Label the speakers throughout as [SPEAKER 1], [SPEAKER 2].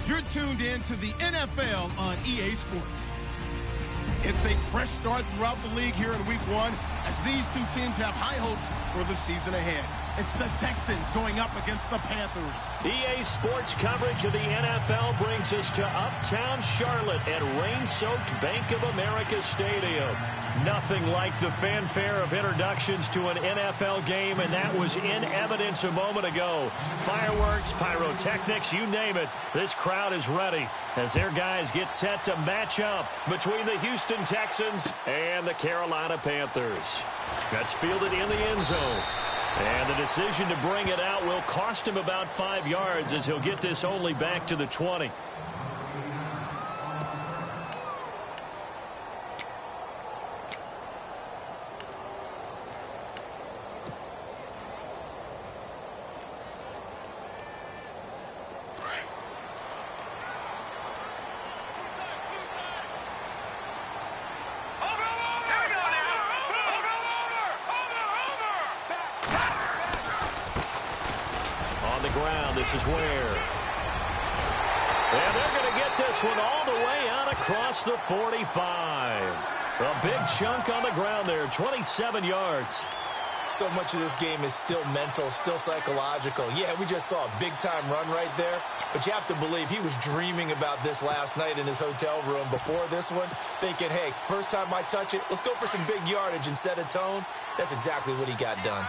[SPEAKER 1] You're tuned in to the NFL on EA Sports. It's a fresh start throughout the league here in Week 1 as these two teams have high hopes for the season ahead. It's the Texans going up against the Panthers.
[SPEAKER 2] EA Sports coverage of the NFL brings us to Uptown Charlotte at rain-soaked Bank of America Stadium. Nothing like the fanfare of introductions to an NFL game, and that was in evidence a moment ago. Fireworks, pyrotechnics, you name it. This crowd is ready as their guys get set to match up between the Houston Texans and the Carolina Panthers. That's fielded in the end zone. And the decision to bring it out will cost him about 5 yards as he'll get this only back to the 20. This is where. And they're going to get this one all the way out across the 45. A big chunk on the ground there, 27 yards.
[SPEAKER 3] So much of this game is still mental, still psychological. Yeah, we just saw a big-time run right there, but you have to believe he was dreaming about this last night in his hotel room before this one, thinking, hey, first time I touch it, let's go for some big yardage and set a tone. That's exactly what he got done.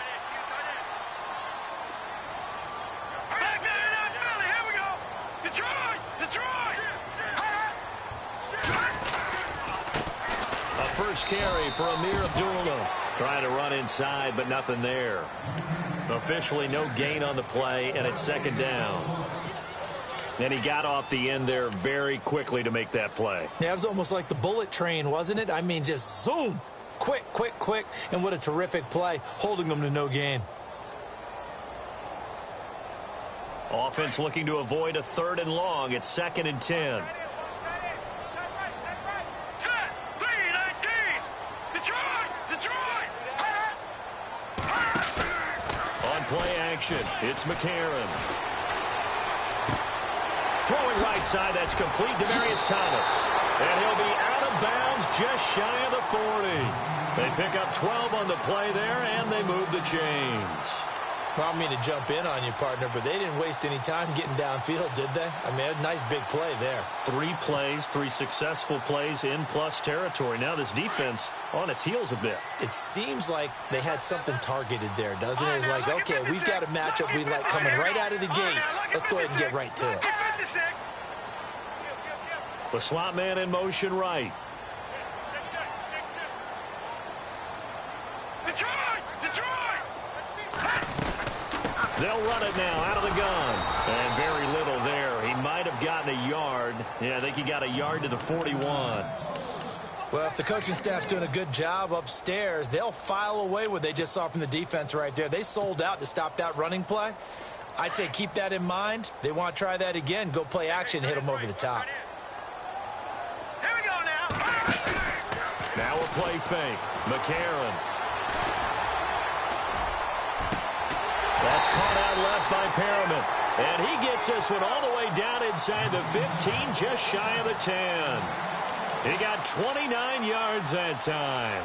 [SPEAKER 2] First carry for Amir Abdullah. Trying to run inside, but nothing there. Officially no gain on the play, and it's second down. And he got off the end there very quickly to make that play.
[SPEAKER 3] Yeah, it was almost like the bullet train, wasn't it? I mean, just zoom. Quick, quick, quick. And what a terrific play, holding them to no gain.
[SPEAKER 2] Offense looking to avoid a 3rd and long. It's 2nd and 10. Play action. It's McCarron. Throwing right side. That's complete. Demaryius Thomas. And he'll be out of bounds just shy of the 40. They pick up 12 on the play there, and they move the chains.
[SPEAKER 3] Well, I don't mean to jump in on you, partner, but they didn't waste any time getting downfield, did they? I mean, a nice big play there.
[SPEAKER 2] 3 plays, 3 successful plays in plus territory. Now this defense on its heels a bit.
[SPEAKER 3] It seems like they had something targeted there, doesn't it? It's like, okay, we've got a matchup we like coming right out of the gate. Let's go ahead and get right to it.
[SPEAKER 2] The slot man in motion right. They'll run it now out of the gun. And very little there. He might have gotten a yard. Yeah, I think he got a yard to the 41.
[SPEAKER 3] Well, if the coaching staff's doing a good job upstairs, they'll file away what they just saw from the defense right there. They sold out to stop that running play. I'd say keep that in mind. They want to try that again. Go play action, hit them over the top.
[SPEAKER 4] Here we go now.
[SPEAKER 2] Now a play fake. McCarron. That's caught out left by Perriman. And he gets this one all the way down inside the 15, just shy of the 10. He got 29 yards that time.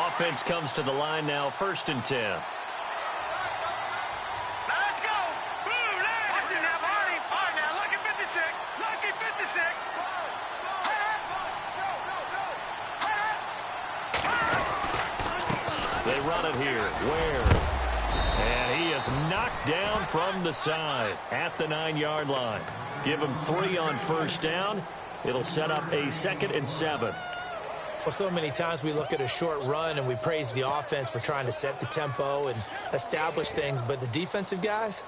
[SPEAKER 2] Offense comes to the line now, 1st and 10. They run it here. Where? And he is knocked down from the side at the 9-yard line. Give him 3 on 1st down. It'll set up a 2nd and 7.
[SPEAKER 3] Well, so many times we look at a short run and we praise the offense for trying to set the tempo and establish things. But the defensive guys,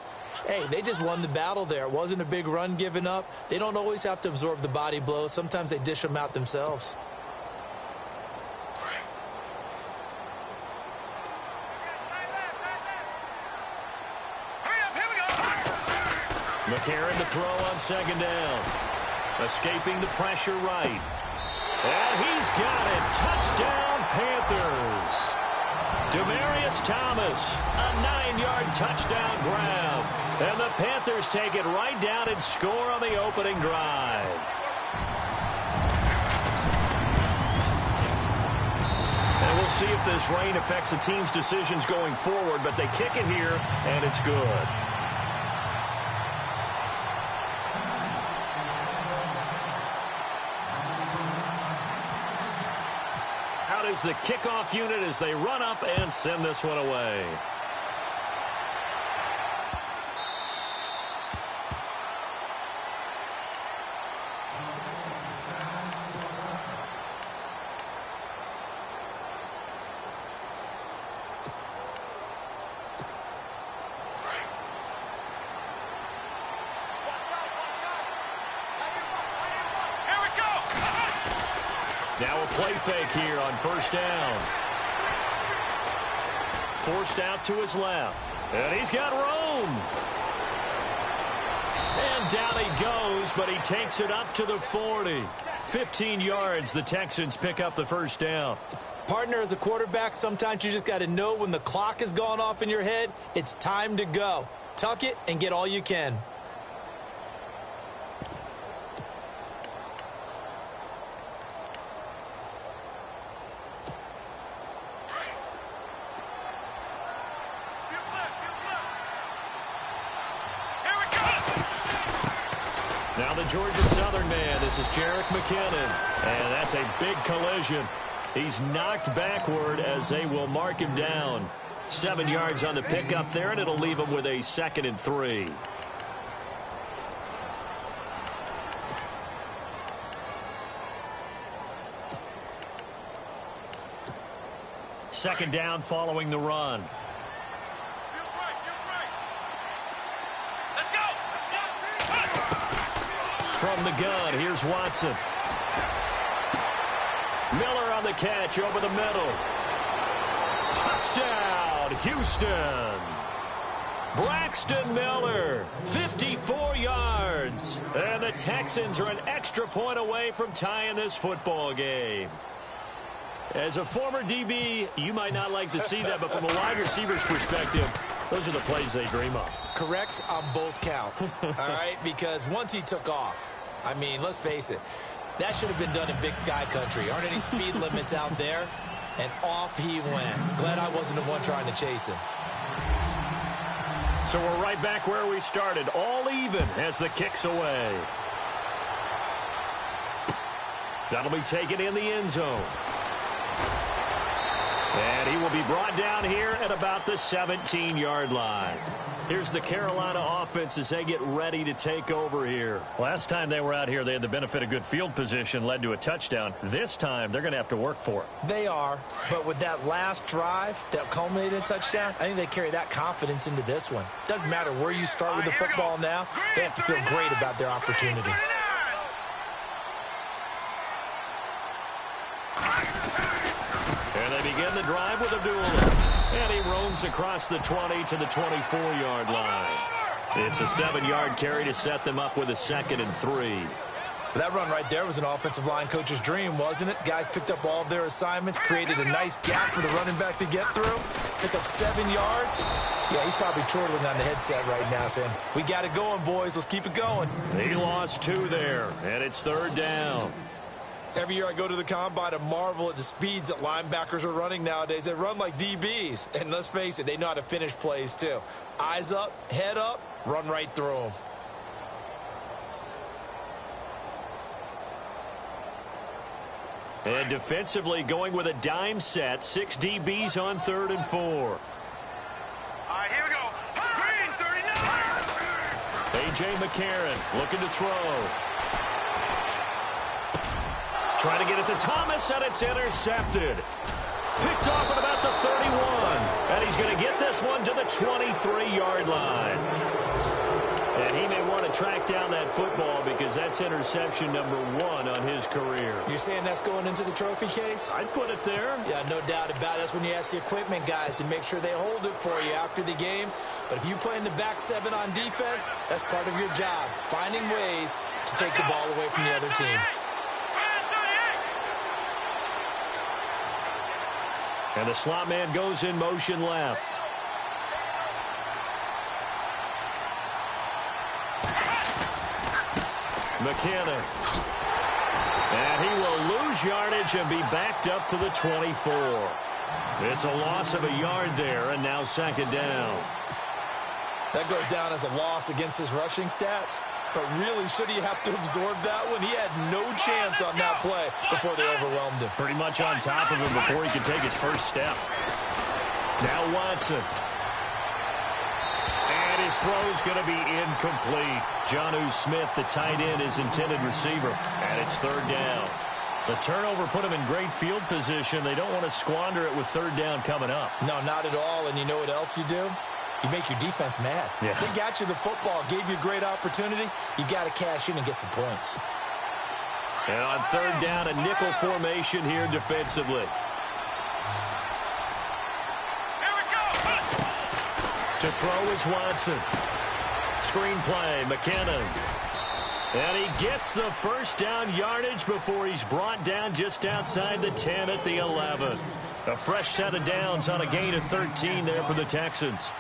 [SPEAKER 3] hey, they just won the battle there. It wasn't a big run given up. They don't always have to absorb the body blows. Sometimes they dish them out themselves.
[SPEAKER 2] McCarron to throw on 2nd down. Escaping the pressure right. And he's got it. Touchdown, Panthers. Demaryius Thomas, a 9-yard touchdown grab. And the Panthers take it right down and score on the opening drive. And we'll see if this rain affects the team's decisions going forward, but they kick it here, and it's good. Out is the kickoff unit as they run up and send this one away. Now a play fake here on first down. Forced out to his left. And he's got room. And down he goes, but he takes it up to the 40. 15 yards, the Texans pick up the first down.
[SPEAKER 3] Partner, as a quarterback, sometimes you just got to know when the clock has gone off in your head, it's time to go. Tuck it and get all you can.
[SPEAKER 2] Now the Georgia Southern man, this is Jerick McKinnon. And that's a big collision. He's knocked backward as they will mark him down. 7 yards on the pickup there, and it'll leave him with a 2nd and 3. Second down following the run. From the gun, here's Watson. Miller on the catch over the middle. Touchdown, Houston. Braxton Miller, 54 yards. And the Texans are an extra point away from tying this football game. As a former DB, you might not like to see that, but from a wide receiver's perspective, those are the plays they dream of.
[SPEAKER 3] Correct on both counts, all right? Because once he took off, I mean, let's face it, that should have been done in Big Sky country. Aren't any speed limits out there? And off he went. Glad I wasn't the one trying to chase him.
[SPEAKER 2] So we're right back where we started, all even as the kick's away. That'll be taken in the end zone. And he will be brought down here at about the 17-yard line. Here's the Carolina offense as they get ready to take over here. Last time they were out here, they had the benefit of good field position, led to a touchdown. This time, they're going to have to work for it.
[SPEAKER 3] They are, but with that last drive that culminated in a touchdown, I think they carry that confidence into this one. Doesn't matter where you start with the football now, they have to feel great about their opportunity.
[SPEAKER 2] And they begin the drive with a duel. And he roams across the 20 to the 24-yard line. It's a 7-yard carry to set them up with a 2nd and 3.
[SPEAKER 3] That run right there was an offensive line coach's dream, wasn't it? Guys picked up all of their assignments, created a nice gap for the running back to get through. Pick up 7 yards. Yeah, he's probably chortling on the headset right now saying, we got it going, boys. Let's keep it going.
[SPEAKER 2] He lost 2 there, and it's 3rd down.
[SPEAKER 3] Every year I go to the combine and marvel at the speeds that linebackers are running nowadays. They run like DBs. And let's face it, they know how to finish plays too. Eyes up, head up, run right through them.
[SPEAKER 2] And defensively going with a dime set. 6 DBs on 3rd and 4.
[SPEAKER 4] All right, here we go. Green, 39.
[SPEAKER 2] A.J. McCarron looking to throw. Trying to get it to Thomas, and it's intercepted. Picked off at about the 31. And he's going to get this one to the 23-yard line. And he may want to track down that football because that's interception number 1 on his career.
[SPEAKER 3] You're saying that's going into the trophy case?
[SPEAKER 2] I'd put it there.
[SPEAKER 3] Yeah, no doubt about it. That's when you ask the equipment guys to make sure they hold it for you after the game. But if you play in the back 7 on defense, that's part of your job, finding ways to take the ball away from the other team.
[SPEAKER 2] And the slot man goes in motion left. McKinnon. And he will lose yardage and be backed up to the 24. It's a loss of a yard there, and now second down.
[SPEAKER 3] That goes down as a loss against his rushing stats. But really, should he have to absorb that one? He had no chance on that play before they overwhelmed him.
[SPEAKER 2] Pretty much on top of him before he could take his first step. Now Watson. And his throw's going to be incomplete. Jonnu Smith, the tight end, is intended receiver. And it's third down. The turnover put him in great field position. They don't want to squander it with third down coming up.
[SPEAKER 3] No, not at all. And you know what else you do? You make your defense mad.
[SPEAKER 2] Yeah.
[SPEAKER 3] They got you the football, gave you a great opportunity. You got to cash in and get some points.
[SPEAKER 2] And on third down, a nickel formation here defensively.
[SPEAKER 4] Here we go.
[SPEAKER 2] To throw is Watson. Screen play, McKinnon. And he gets the first down yardage before he's brought down just outside the 10 at the 11. A fresh set of downs on a gain of 13 there for the Texans.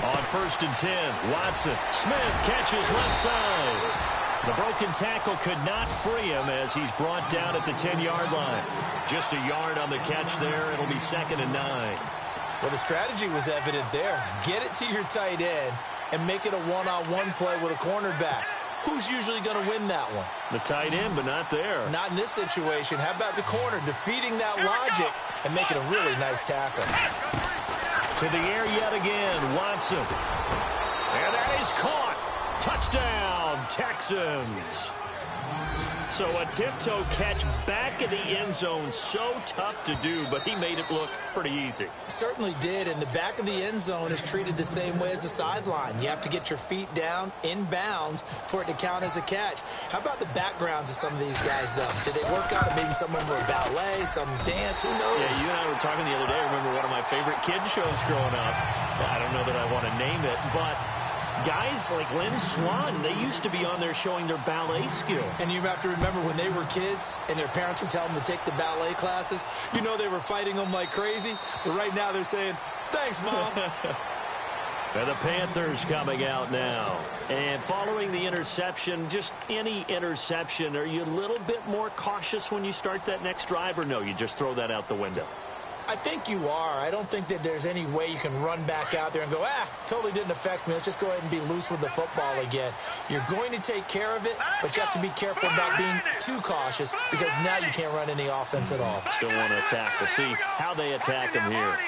[SPEAKER 2] On first and 10, Watson. Smith catches left side. The broken tackle could not free him as he's brought down at the 10-yard line. Just a yard on the catch there. It'll be second and 9.
[SPEAKER 3] Well, the strategy was evident there. Get it to your tight end and make it a one-on-one play with a cornerback. Who's usually going to win that one?
[SPEAKER 2] The tight end, but not there.
[SPEAKER 3] Not in this situation. How about the corner defeating that logic and making a really nice tackle?
[SPEAKER 2] To the air yet again, Watson. And that is caught. Touchdown, Texans. So a tiptoe catch back in the end zone, so tough to do, but he made it look pretty easy.
[SPEAKER 3] Certainly did, and the back of the end zone is treated the same way as the sideline. You have to get your feet down in bounds for it to count as a catch. How about the backgrounds of some of these guys, though? Did they work out? Maybe some of them were ballet, some dance, who knows?
[SPEAKER 2] Yeah, you and I were talking the other day. I remember one of my favorite kids shows growing up. I don't know that I want to name it, but guys like Lynn Swan, they used to be on there showing their ballet skills.
[SPEAKER 3] And you have to remember when they were kids and their parents would tell them to take the ballet classes, you know they were fighting them like crazy. But right now they're saying, thanks, Mom.
[SPEAKER 2] And the Panthers coming out now. And following the interception, just any interception, are you a little bit more cautious when you start that next drive, or no, you just throw that out the window?
[SPEAKER 3] I think you are. I don't think that there's any way you can run back out there and go, totally didn't affect me. Let's just go ahead and be loose with the football again. You're going to take care of it, but you have to be careful about being too cautious because now you can't run any offense at all.
[SPEAKER 2] Still want to attack. We'll see how they attack him here.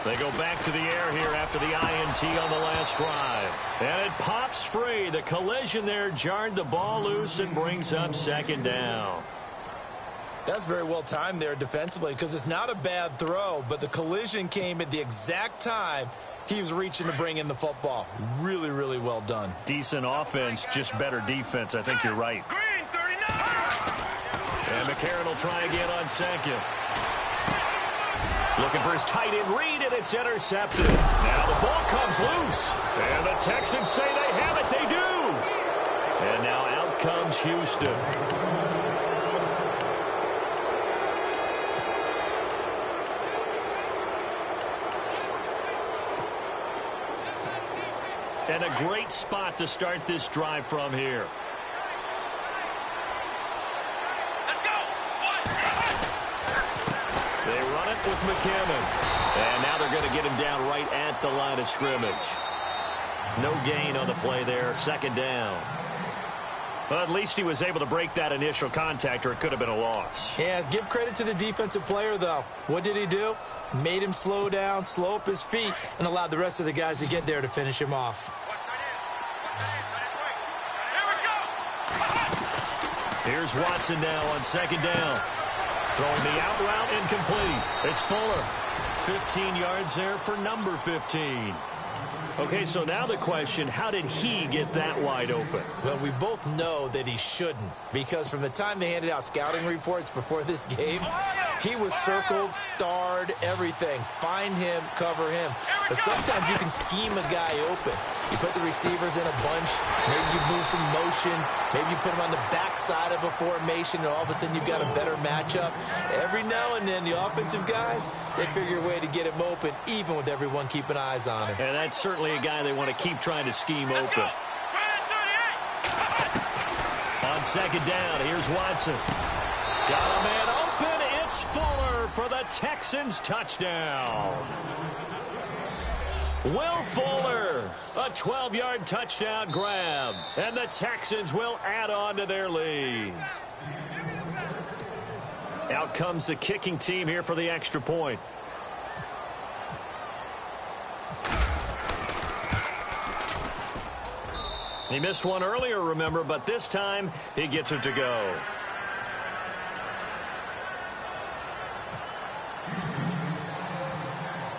[SPEAKER 2] They go back to the air here after the INT on the last drive. And it pops free. The collision there jarred the ball loose and brings up second down.
[SPEAKER 3] That's very well timed there defensively because it's not a bad throw, but the collision came at the exact time he was reaching to bring in the football. Really, really well done.
[SPEAKER 2] Decent offense, just better defense. I think you're right. And McCarron will try again on second. Looking for his tight end read, and it's intercepted. Now the ball comes loose. And the Texans say they have it. They do. And now out comes Houston. And a great spot to start this drive from here.
[SPEAKER 4] Let's go.
[SPEAKER 2] They run it with McKinnon. And now they're going to get him down right at the line of scrimmage. No gain on the play there. Second down. Well, at least he was able to break that initial contact, or it could have been a loss.
[SPEAKER 3] Yeah, give credit to the defensive player, though. What did he do? Made him slow down, slow up his feet, and allowed the rest of the guys to get there to finish him off.
[SPEAKER 2] Here's Watson now on second down. Throwing the out route incomplete. It's Fuller. 15 yards there for number 15. Okay, so now the question, how did he get that wide open?
[SPEAKER 3] Well, we both know that he shouldn't, because from the time they handed out scouting reports before this game, He was circled, starred, everything. Find him, cover him. But sometimes you can scheme a guy open. You put the receivers in a bunch. Maybe you move some motion. Maybe you put them on the backside of a formation, and all of a sudden you've got a better matchup. Every now and then, the offensive guys, they figure a way to get him open, even with everyone keeping eyes on him.
[SPEAKER 2] And that's certainly a guy they want to keep trying to scheme open. On second down, here's Watson. Got a man open. It's Fuller for the Texans touchdown. Will Fuller, a 12-yard touchdown grab. And the Texans will add on to their lead. Out comes the kicking team here for the extra point. He missed one earlier, remember, but this time he gets it to go.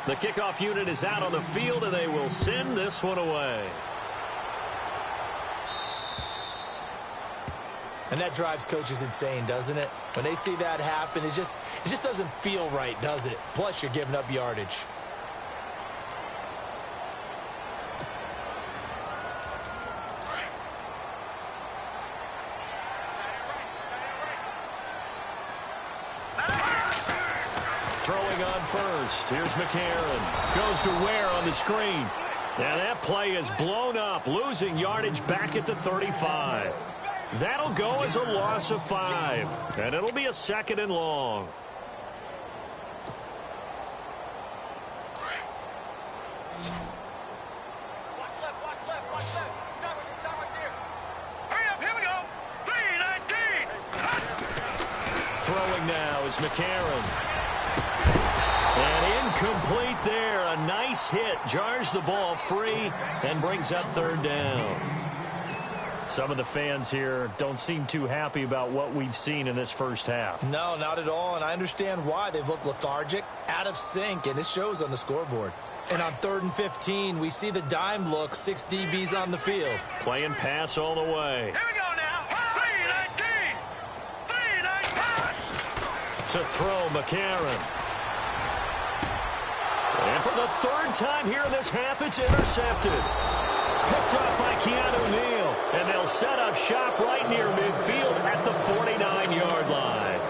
[SPEAKER 2] The kickoff unit is out on the field, and they will send this one away.
[SPEAKER 3] And that drives coaches insane, doesn't it? When they see that happen, it just doesn't feel right, does it? Plus, you're giving up yardage.
[SPEAKER 2] Throwing on first. Here's McCarron. Goes to Ware on the screen. Now that play is blown up, losing yardage back at the 35. That'll go as a loss of 5, and it'll be a 2nd and long.
[SPEAKER 4] Watch left. Stop right there. Hurry up, here we go. 3-19.
[SPEAKER 2] Throwing now is McCarron. And incomplete there. A nice hit. Jars the ball free and brings up 3rd down. Some of the fans here don't seem too happy about what we've seen in this first half.
[SPEAKER 3] No, not at all, and I understand why. They've looked lethargic, out of sync, and it shows on the scoreboard. And on 3rd and 15, we see the dime look, 6 DBs on the field.
[SPEAKER 2] Playing pass all the way.
[SPEAKER 4] Here we go now. 3-19.
[SPEAKER 2] To throw, McCarron. And for the 3rd time here in this half, it's intercepted. Picked up by Keanu Neal. And they'll set up shop right near midfield at the 49-yard line.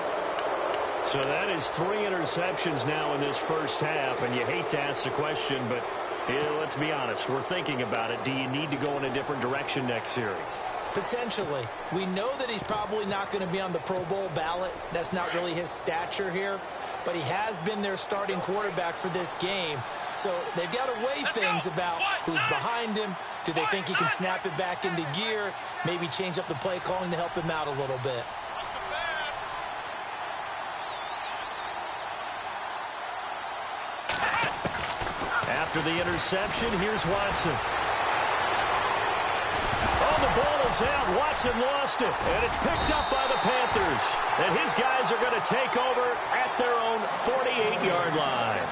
[SPEAKER 2] So that is 3 interceptions now in this first half. And you hate to ask the question, but let's be honest. We're thinking about it. Do you need to go in a different direction next series?
[SPEAKER 3] Potentially. We know that he's probably not going to be on the Pro Bowl ballot. That's not really his stature here. But he has been their starting quarterback for this game. So they've got to weigh things about who's behind him. Do they think he can snap it back into gear? Maybe change up the play calling to help him out a little bit.
[SPEAKER 2] After the interception, here's Watson. Oh, the ball is out. Watson lost it, and it's picked up by the Panthers. And his guys are going to take over at their own 48-yard line.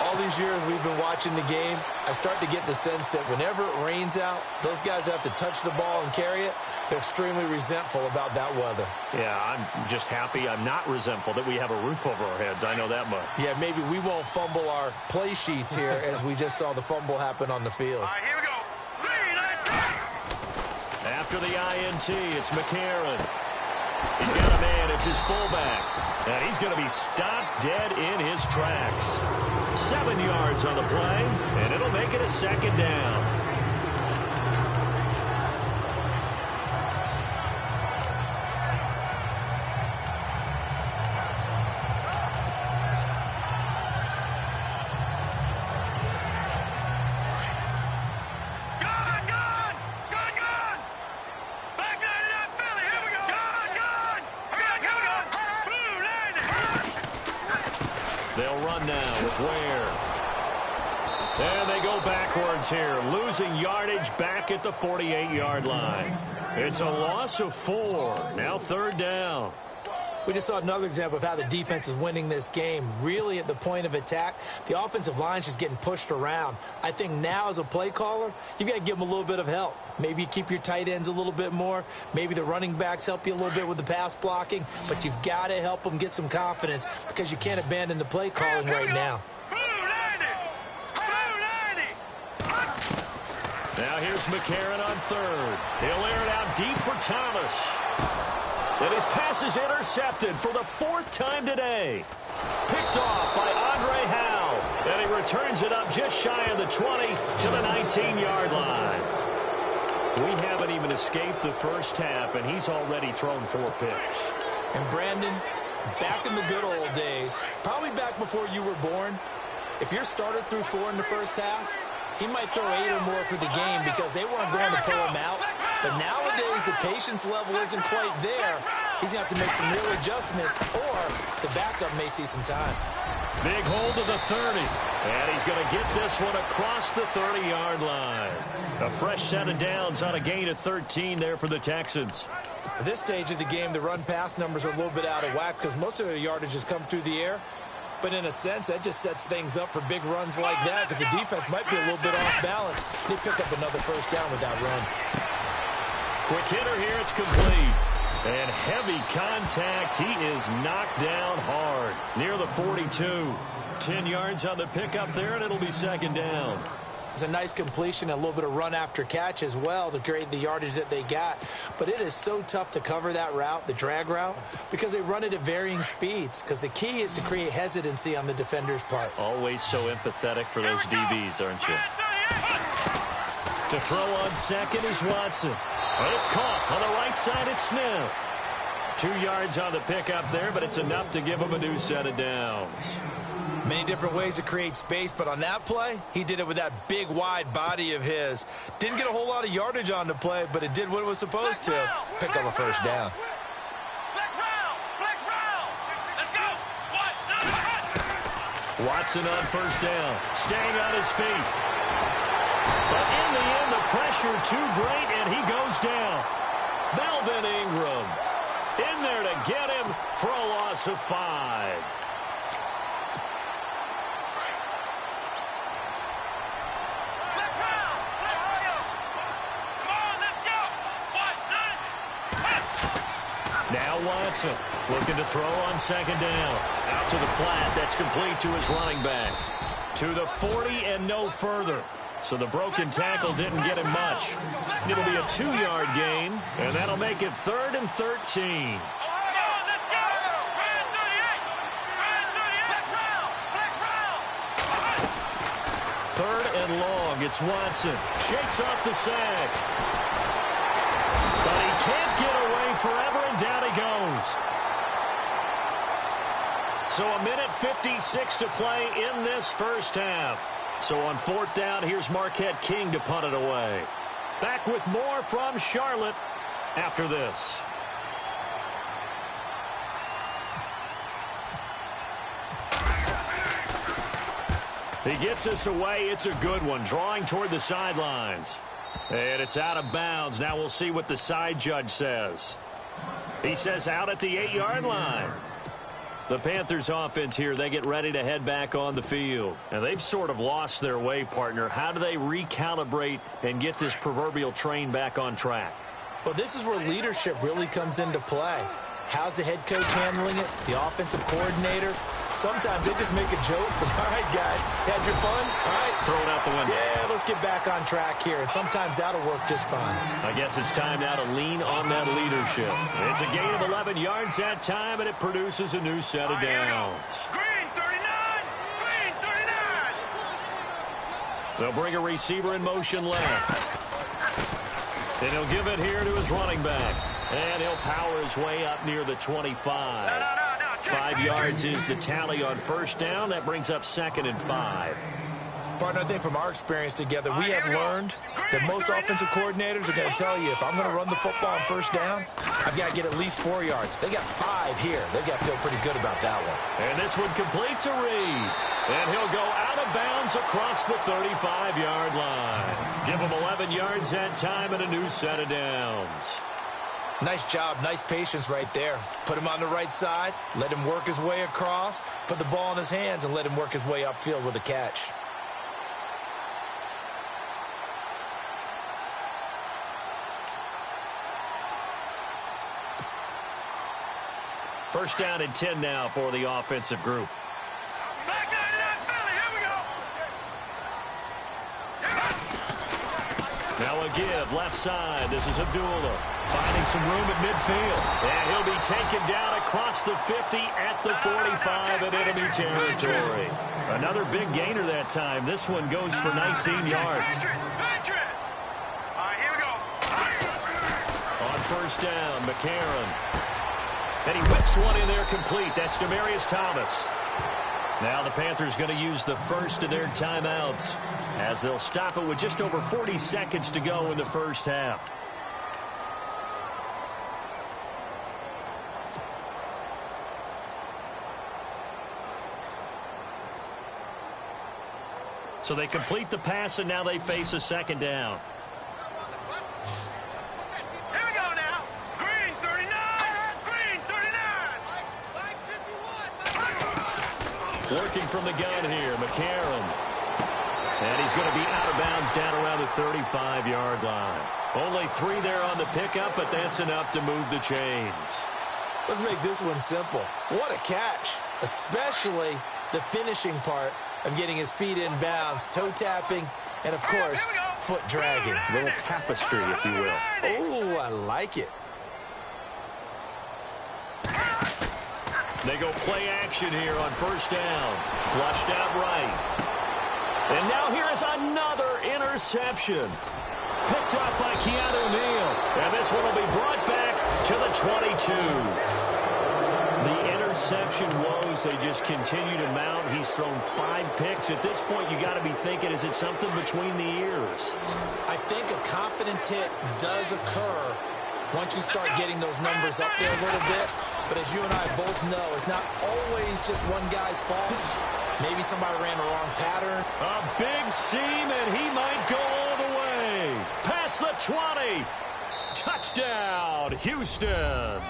[SPEAKER 3] All these years we've been watching the game, I start to get the sense that whenever it rains out, those guys have to touch the ball and carry it. They're extremely resentful about that weather.
[SPEAKER 2] Yeah, I'm just happy I'm not resentful that we have a roof over our heads. I know that much.
[SPEAKER 3] Yeah, maybe we won't fumble our play sheets here as we just saw the fumble happen on the field.
[SPEAKER 4] All right, here we go. 3-19.
[SPEAKER 2] After the INT, it's McCarron. He's got a man. It's his fullback. And he's going to be stopped dead in his tracks. 7 yards on the play, and it'll make it a 2nd down. They'll run now with Ware. And they go backwards here, losing yardage back at the 48-yard line. It's a loss of 4. Now 3rd down.
[SPEAKER 3] We just saw another example of how the defense is winning this game. Really at the point of attack, the offensive line's just getting pushed around. I think now as a play caller, you've got to give them a little bit of help. Maybe you keep your tight ends a little bit more. Maybe the running backs help you a little bit with the pass blocking. But you've got to help them get some confidence because you can't abandon the play calling right now.
[SPEAKER 2] Now here's McCarron on third. He'll air it out deep for Thomas. And his pass is intercepted for the fourth time today. Picked off by Andre Howe. And he returns it up just shy of the 20 to the 19-yard line. We haven't even escaped the first half, and he's already thrown 4 picks.
[SPEAKER 3] And Brandon, back in the good old days, probably back before you were born, if your starter threw 4 in the first half, he might throw 8 or more for the game because they weren't going to pull him out. But nowadays, the patience level isn't quite there. He's going to have to make some real adjustments, or the backup may see some time.
[SPEAKER 2] Big hold to the 30. And he's going to get this one across the 30-yard line. A fresh set of downs on a gain of 13 there for the Texans.
[SPEAKER 3] At this stage of the game, the run-pass numbers are a little bit out of whack because most of their yardage has come through the air. But in a sense, that just sets things up for big runs like that because the defense might be a little bit off balance. They pick up another first down with that run.
[SPEAKER 2] Quick hitter here, it's complete. And heavy contact. He is knocked down hard near the 42. 10 yards on the pickup there, and it'll be second down.
[SPEAKER 3] It's a nice completion, a little bit of run after catch as well to create the yardage that they got. But it is so tough to cover that route, the drag route, because they run it at varying speeds. Because the key is to create hesitancy on the defender's part.
[SPEAKER 2] Always so empathetic for those DBs, aren't you? To throw on second is Watson. It's caught on the right side. It's Smith. 2 yards on the pickup there, but it's enough to give him a new set of downs.
[SPEAKER 3] Many different ways to create space, but on that play, he did it with that big, wide body of his. Didn't get a whole lot of yardage on the play, but it did what it was supposed to. Pick up a first down.
[SPEAKER 2] Watson on first down, staying on his feet. But in the end, the pressure too great, and he goes down. Melvin Ingram in there to get him for a loss of 5. Now Watson looking to throw on second down. Out to the flat. That's complete to his running back. To the 40 and no further. So the broken tackle didn't get him much. It'll be a 2-yard gain, and that'll make it 3rd and 13. Third and long. It's Watson. Shakes off the sack. But he can't get away forever, and down he goes. So a minute 56 to play in this first half. So on 4th down, here's Marquette King to punt it away. Back with more from Charlotte after this. He gets us away. It's a good one, drawing toward the sidelines. And it's out of bounds. Now we'll see what the side judge says. He says out at the 8-yard line. The Panthers offense here, they get ready to head back on the field. And they've sort of lost their way, partner. How do they recalibrate and get this proverbial train back on track?
[SPEAKER 3] Well, this is where leadership really comes into play. How's the head coach handling it? The offensive coordinator? Sometimes they just make a joke. All right, guys, had your fun? All right.
[SPEAKER 2] Throw it out the window.
[SPEAKER 3] Yeah, let's get back on track here. And sometimes that'll work just fine.
[SPEAKER 2] I guess it's time now to lean on that leadership. It's a gain of 11 yards that time, and it produces a new set of downs.
[SPEAKER 4] Green 39! Green 39!
[SPEAKER 2] They'll bring a receiver in motion left. And he'll give it here to his running back. And he'll power his way up near the 25. 5 yards is the tally on first down. That brings up 2nd and 5.
[SPEAKER 3] Partner, I think from our experience together, we have learned that most offensive coordinators are going to tell you, if I'm going to run the football on first down, I've got to get at least 4 yards. They got 5 here. They've got to feel pretty good about that one.
[SPEAKER 2] And this one complete to Reed. And he'll go out of bounds across the 35-yard line. Give him 11 yards that time and a new set of downs.
[SPEAKER 3] Nice job, nice patience right there. Put him on the right side, let him work his way across, put the ball in his hands, and let him work his way upfield with a catch.
[SPEAKER 2] First down and 10 now for the offensive group. Now a give, left side. This is Abdullah finding some room at midfield. And he'll be taken down across the 50 at the 45 in enemy territory. Another big gainer that time. This one goes for 19 yards. On first down, McCarron. And he whips one in there complete. That's Demaryius Thomas. Now the Panthers going to use the first of their timeouts as they'll stop it with just over 40 seconds to go in the first half. So they complete the pass, and now they face a second down.
[SPEAKER 4] Here we go now. Green 39. Green 39.
[SPEAKER 2] Working from the gun here, McCarron. And he's going to be out of bounds down around the 35-yard line. Only 3 there on the pickup, but that's enough to move the chains.
[SPEAKER 3] Let's make this one simple. What a catch, especially the finishing part of getting his feet in bounds, toe tapping, and, of course, foot dragging.
[SPEAKER 2] A little tapestry, if you will.
[SPEAKER 3] Oh, I like it.
[SPEAKER 2] They go play action here on first down. Flushed out right. And now here is another interception. Picked up by Keanu Neal. And this one will be brought back to the 22. The interception woes, they just continue to mount. He's thrown 5 picks. At this point, you got to be thinking, is it something between the ears?
[SPEAKER 3] I think a confidence hit does occur once you start getting those numbers up there a little bit. But as you and I both know, it's not always just one guy's fault. Maybe somebody ran the wrong pattern.
[SPEAKER 2] A big seam, and he might go all the way. Past the 20. Touchdown, Houston.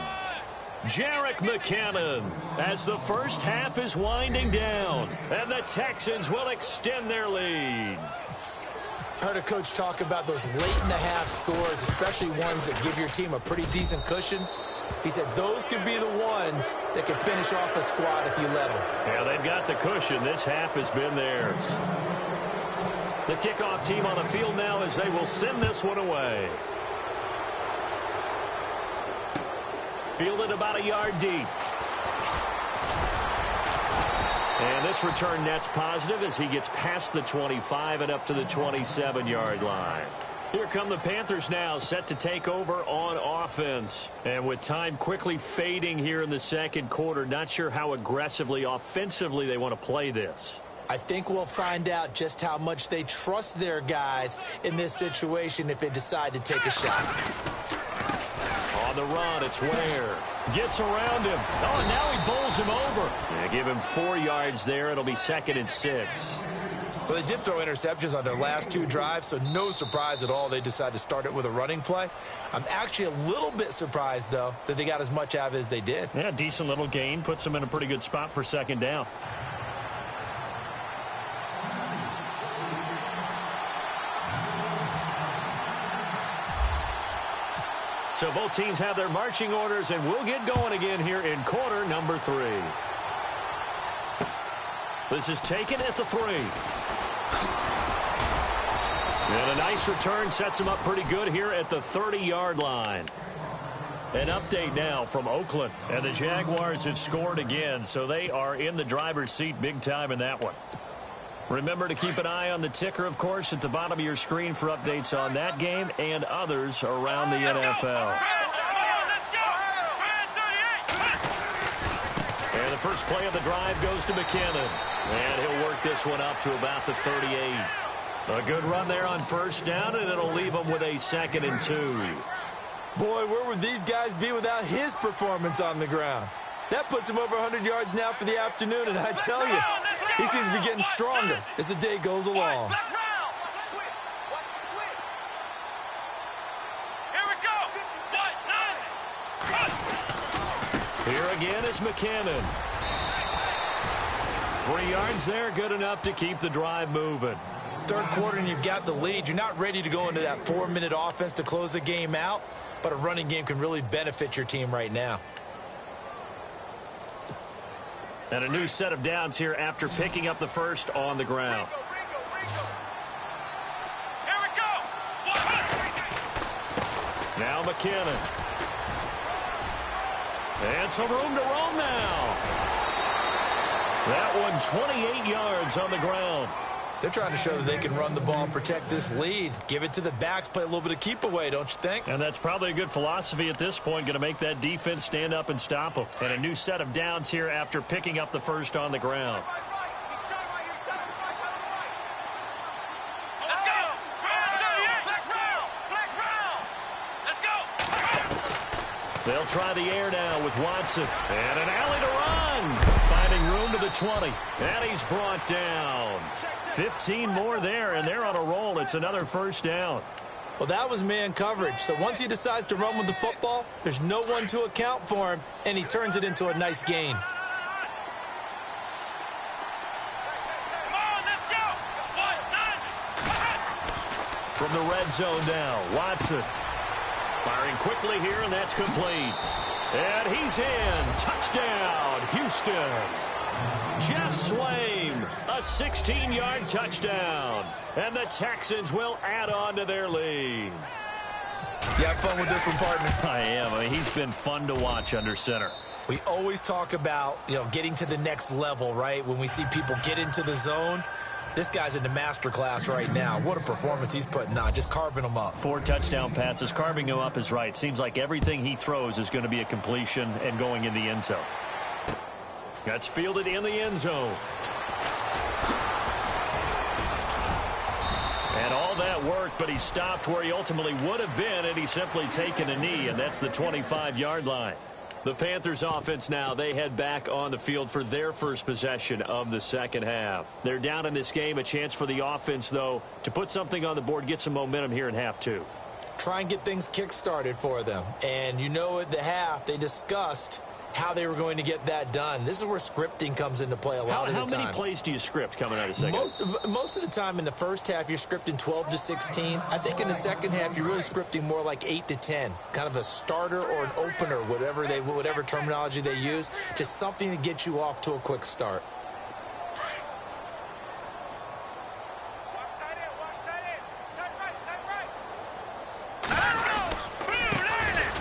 [SPEAKER 2] Jerick McKinnon as the first half is winding down. And the Texans will extend their lead.
[SPEAKER 3] I heard a coach talk about those late-in-the-half scores, especially ones that give your team a pretty decent cushion. He said those could be the ones that can finish off a squad if you let them.
[SPEAKER 2] Yeah, they've got the cushion. This half has been theirs. The kickoff team on the field now as they will send this one away. Fielded about a yard deep. And this return net's positive as he gets past the 25 and up to the 27-yard line. Here come the Panthers now, set to take over on offense. And with time quickly fading here in the second quarter, not sure how aggressively, offensively they want to play this.
[SPEAKER 3] I think we'll find out just how much they trust their guys in this situation if they decide to take a shot.
[SPEAKER 2] On the run, it's Ware. Gets around him. Oh, and now he bowls him over. Yeah, give him 4 yards there. It'll be 2nd and 6.
[SPEAKER 3] Well, they did throw interceptions on their last 2 drives, so no surprise at all they decided to start it with a running play. I'm actually a little bit surprised, though, that they got as much out of it as they did.
[SPEAKER 2] Yeah, decent little gain. Puts them in a pretty good spot for 2nd down. So both teams have their marching orders, and we'll get going again here in quarter number 3. This is taken at the 3. And a nice return sets him up pretty good here at the 30-yard line. An update now from Oakland. And the Jaguars have scored again, so they are in the driver's seat big time in that one. Remember to keep an eye on the ticker, of course, at the bottom of your screen for updates on that game and others around the NFL. And the first play of the drive goes to McKinnon. And he'll work this one up to about the 38. A good run there on first down, and it'll leave them with a 2nd and 2.
[SPEAKER 3] Boy, where would these guys be without his performance on the ground? That puts him over 100 yards now for the afternoon, and I tell you, he seems to be getting stronger as the day goes along.
[SPEAKER 4] Here we go.
[SPEAKER 2] Here again is McKinnon. 3 yards there, good enough to keep the drive moving.
[SPEAKER 3] Third quarter and you've got the lead. You're not ready to go into that 4-minute offense to close the game out, but a running game can really benefit your team right now.
[SPEAKER 2] And a new set of downs here after picking up the first on the ground.
[SPEAKER 4] Here we go.
[SPEAKER 2] Now McKinnon. And some room to roam now. That one 28 yards on the ground.
[SPEAKER 3] They're trying to show that they can run the ball and protect this lead. Give it to the backs, play a little bit of keep away, don't you think?
[SPEAKER 2] And that's probably a good philosophy at this point, going to make that defense stand up and stop them. And a new set of downs here after picking up the first on the ground.
[SPEAKER 4] Let's go. Flex round. Let's go.
[SPEAKER 2] They'll try the air now with Watson. And an alley to run. Finding room to the 20. And he's brought down. 15 more there, and they're on a roll. It's another first down.
[SPEAKER 3] Well, that was man coverage. So once he decides to run with the football, there's no one to account for him, and he turns it into a nice gain.
[SPEAKER 4] Come on, let's go.
[SPEAKER 2] From the red zone now, Watson. Firing quickly here, and that's complete. And he's in. Touchdown, Houston. Jeff Swaim, a 16-yard touchdown. And the Texans will add on to their lead.
[SPEAKER 3] You have fun with this one, partner?
[SPEAKER 2] I am. I mean, he's been fun to watch under center.
[SPEAKER 3] We always talk about, getting to the next level, right? When we see people get into the zone. This guy's in the master class right now. What a performance he's putting on, just carving them up.
[SPEAKER 2] 4 touchdown passes. Carving him up is right. Seems like everything he throws is going to be a completion and going in the end zone. That's fielded in the end zone. And all that work, but he stopped where he ultimately would have been, and he's simply taken a knee, and that's the 25-yard line. The Panthers offense now, they head back on the field for their first possession of the second half. They're down in this game. A chance for the offense, though, to put something on the board, get some momentum here in half 2.
[SPEAKER 3] Try and get things kick-started for them. And at the half, they discussed how they were going to get that done. This is where scripting comes into play a lot of the time.
[SPEAKER 2] How many plays do you script coming out of second?
[SPEAKER 3] Most of the time in the first half, you're scripting 12 to 16. I think in the second half, you're really scripting more like 8 to 10. Kind of a starter or an opener, whatever terminology they use. Just something to get you off to a quick start.
[SPEAKER 4] Watch tight end. Tight right.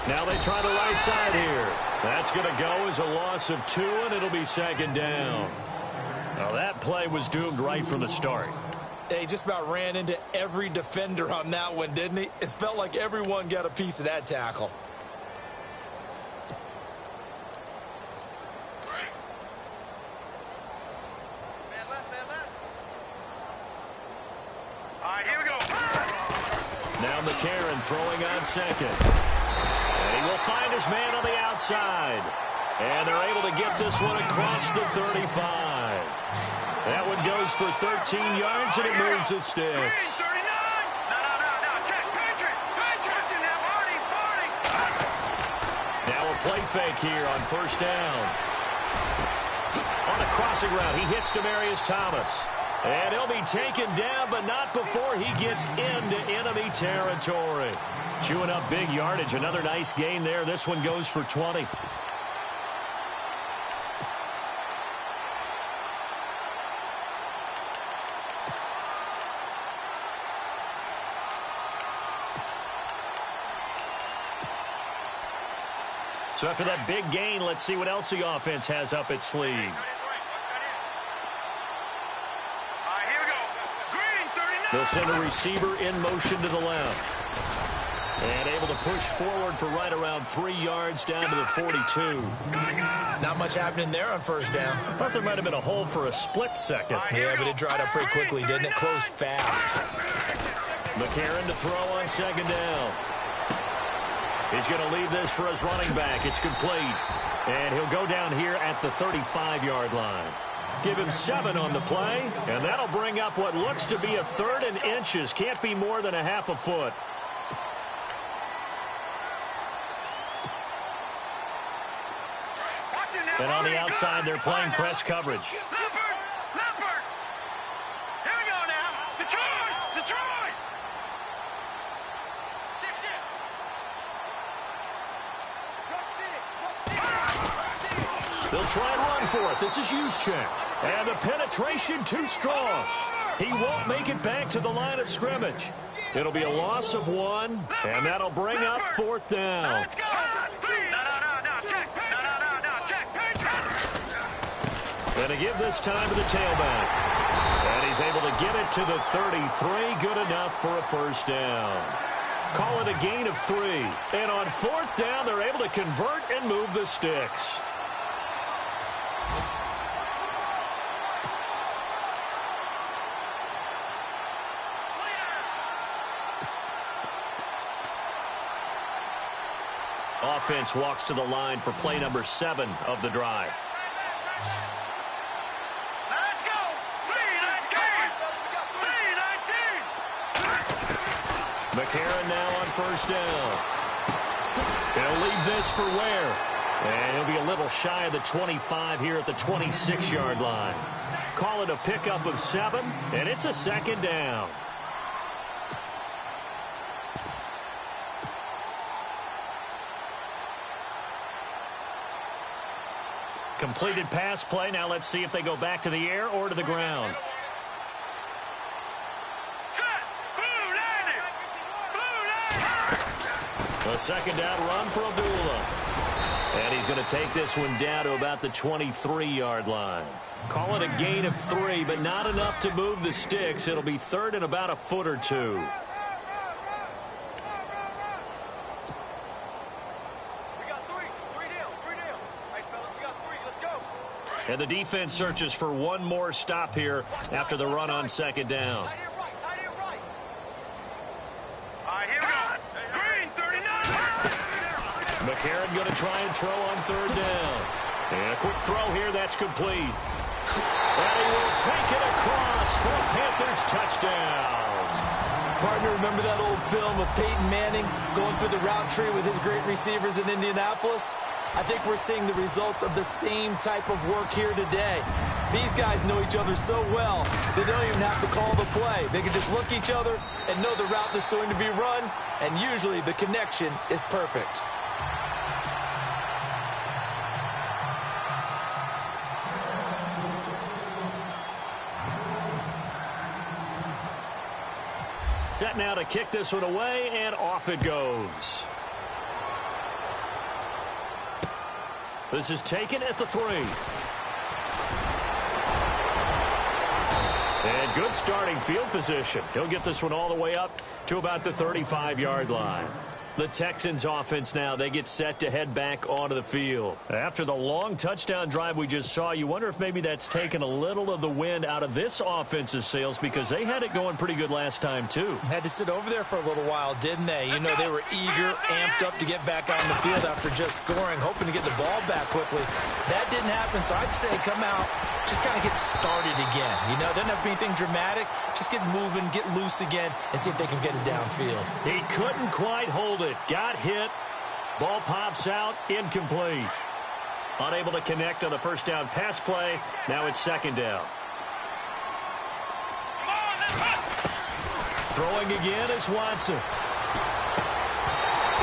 [SPEAKER 2] Now they try the right side here. That's going to go as a loss of 2, and it'll be second down. Now that play was doomed right from the start.
[SPEAKER 3] They just about ran into every defender on that one, didn't he? It felt like everyone got a piece of that tackle.
[SPEAKER 4] Man left. All right, here we go.
[SPEAKER 2] Now McCarron throwing on second. And he will find his man on the outside. And they're able to get this one across the 35. That one goes for 13 yards, and it moves the sticks.
[SPEAKER 4] No. Check. Patrick.
[SPEAKER 2] Now a play fake here on first down. On the crossing route, he hits Demaryius Thomas. And he'll be taken down, but not before he gets into enemy territory. Chewing up big yardage. Another nice gain there. This one goes for 20. So after that big gain, let's see what else the offense has up its sleeve. They'll send a receiver in motion to the left. And able to push forward for right around 3 yards down to the 42.
[SPEAKER 3] Not much happening there on first down.
[SPEAKER 2] I thought there might have been a hole for a split second.
[SPEAKER 3] Yeah, but it dried up pretty quickly, didn't it? Closed fast.
[SPEAKER 2] McCarron to throw on second down. He's going to leave this for his running back. It's complete. And he'll go down here at the 35-yard line. Give him 7 on the play, and that'll bring up what looks to be a 3rd and inches. Can't be more than a half a foot. And on the outside, they're playing press coverage.
[SPEAKER 4] Leopard! Here we go now. Detroit!
[SPEAKER 2] They'll try and run for it. This is Juszczyk. And the penetration too strong. He won't make it back to the line of scrimmage. It'll be a loss of 1, and that'll bring up 4th down.
[SPEAKER 4] Let's go!
[SPEAKER 2] And to give this time to the tailback. And he's able to get it to the 33. Good enough for a first down. Call it a gain of 3. And on 4th down, they're able to convert and move the sticks. Offense walks to the line for play number 7 of the drive.
[SPEAKER 4] Let's go! 3-19!
[SPEAKER 2] McCarron now on first down. He'll leave this for Ware. And he'll be a little shy of the 25 here at the 26-yard line. Call it a pickup of 7, and it's a 2nd down. Completed pass play. Now let's see if they go back to the air or to the ground. A 2nd down run for Abdullah. And he's going to take this one down to about the 23-yard line. Call it a gain of 3, but not enough to move the sticks. It'll be 3rd and about a foot or 2. And the defense searches for one more stop here after the run on 2nd down. McCarron going to try and throw on 3rd down. And a quick throw here, that's complete. And he will take it across for a Panthers touchdown.
[SPEAKER 3] Partner, remember that old film of Peyton Manning going through the route tree with his great receivers in Indianapolis? I think we're seeing the results of the same type of work here today. These guys know each other so well, they don't even have to call the play. They can just look at each other and know the route that's going to be run, and usually the connection is perfect.
[SPEAKER 2] Set now to kick this one away, and off it goes. This is taken at the 3. And good starting field position. He'll get this one all the way up to about the 35-yard line. The Texans offense now, they get set to head back onto the field. After the long touchdown drive we just saw, you wonder if maybe that's taken a little of the wind out of this offense's sails because they had it going pretty good last time too.
[SPEAKER 3] Had to sit over there for a little while, didn't they? You know, they were eager, amped up to get back on the field after just scoring, hoping to get the ball back quickly. That didn't happen, so I'd say come out, just kind of get started again. You know, doesn't have to be anything dramatic. Just get moving, get loose again, and see if they can get it downfield.
[SPEAKER 2] He couldn't quite hold it. Got hit. Ball pops out. Incomplete. Unable to connect on the first down pass play. Now it's 2nd down. Throwing again is Watson.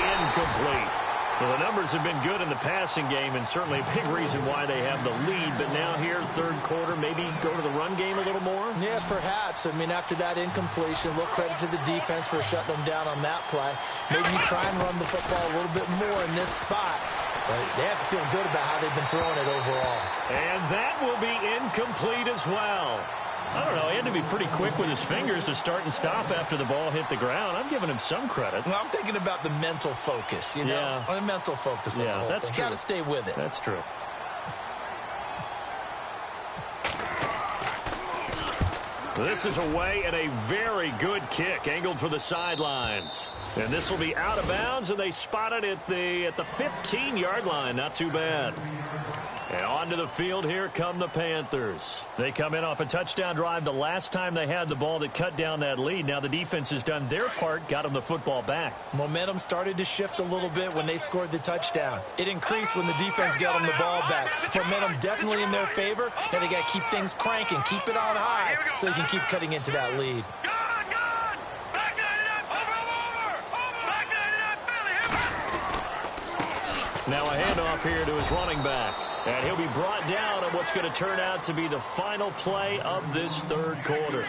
[SPEAKER 2] Incomplete. Well, the numbers have been good in the passing game, and certainly a big reason why they have the lead. But now here, 3rd quarter, maybe go to the run game a little more?
[SPEAKER 3] Yeah, perhaps. I mean, after that incompletion, a little credit to the defense for shutting them down on that play. Maybe you try and run the football a little bit more in this spot. But they have to feel good about how they've been throwing it overall.
[SPEAKER 2] And that will be incomplete as well. I don't know. He had to be pretty quick with his fingers to start and stop after the ball hit the ground. I'm giving him some credit.
[SPEAKER 3] Well, I'm thinking about the mental focus, you know?
[SPEAKER 2] Yeah.
[SPEAKER 3] The mental focus.
[SPEAKER 2] Yeah, that's true.
[SPEAKER 3] Got to stay with it.
[SPEAKER 2] That's true. This is away and a very good kick angled for the sidelines. And this will be out of bounds, and they spot it at the 15-yard line. Not too bad. And onto the field, here come the Panthers. They come in off a touchdown drive the last time they had the ball that cut down that lead. Now the defense has done their part, got them the football back.
[SPEAKER 3] Momentum started to shift a little bit when they scored the touchdown. It increased when the defense got them the ball back. Momentum definitely in their favor. Now they got to keep things cranking, keep it on high so they can keep cutting into that lead.
[SPEAKER 2] Now a handoff here to his running back. And he'll be brought down on what's going to turn out to be the final play of this third quarter.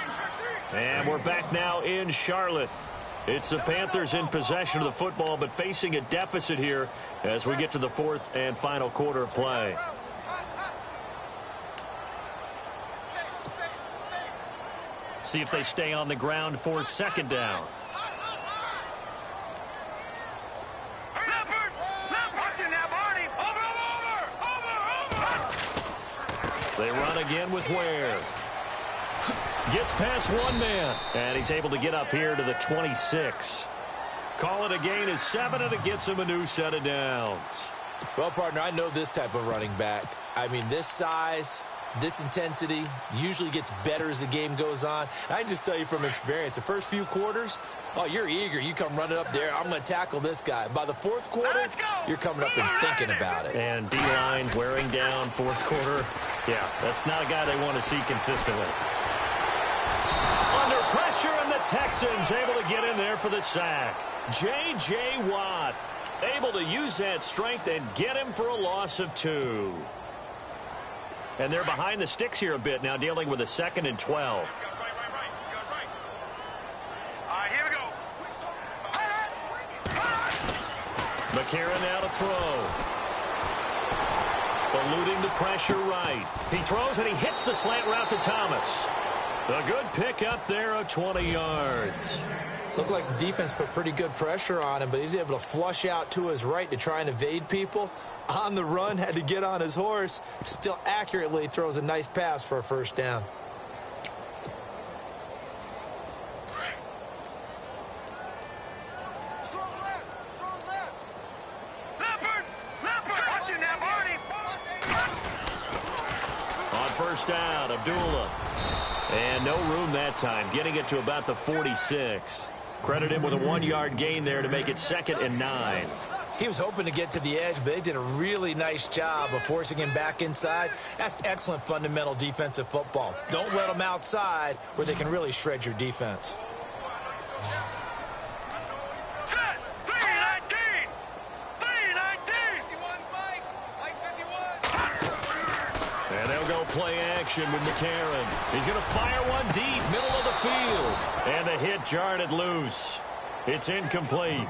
[SPEAKER 2] And we're back now in Charlotte. It's the Panthers in possession of the football, but facing a deficit here as we get to the fourth and final quarter of play. See if they stay on the ground for second down. They run again with Ware. Gets past one man, and he's able to get up here to the 26. Call it a gain of 7, and it gets him a new set of downs.
[SPEAKER 3] Well, partner, I know this type of running back. I mean, this size, this intensity usually gets better as the game goes on. And I can just tell you from experience, the first few quarters, oh, you're eager. You come running up there. I'm going to tackle this guy. By the fourth quarter, you're coming up and thinking about it.
[SPEAKER 2] And D-line wearing down fourth quarter. Yeah, that's not a guy they want to see consistently. Under pressure, and the Texans able to get in there for the sack. J.J. Watt able to use that strength and get him for a loss of 2. And they're behind the sticks here a bit now, dealing with a 2nd and 12. McCarron now to throw. Eluding the pressure right. He throws and he hits the slant route to Thomas. A good pick up there of 20 yards.
[SPEAKER 3] Looked like the defense put pretty good pressure on him, but he's able to flush out to his right to try and evade people. On the run, had to get on his horse. Still accurately throws a nice pass for a first down.
[SPEAKER 2] First down, Abdullah. And no room that time, getting it to about the 46. Credit him with a 1-yard gain there to make it 2nd and 9.
[SPEAKER 3] He was hoping to get to the edge, but they did a really nice job of forcing him back inside. That's excellent fundamental defensive football. Don't let them outside where they can really shred your defense.
[SPEAKER 2] And they'll go play action with McCarron. He's going to fire one deep, middle of the field. And the hit jarred it loose. It's incomplete.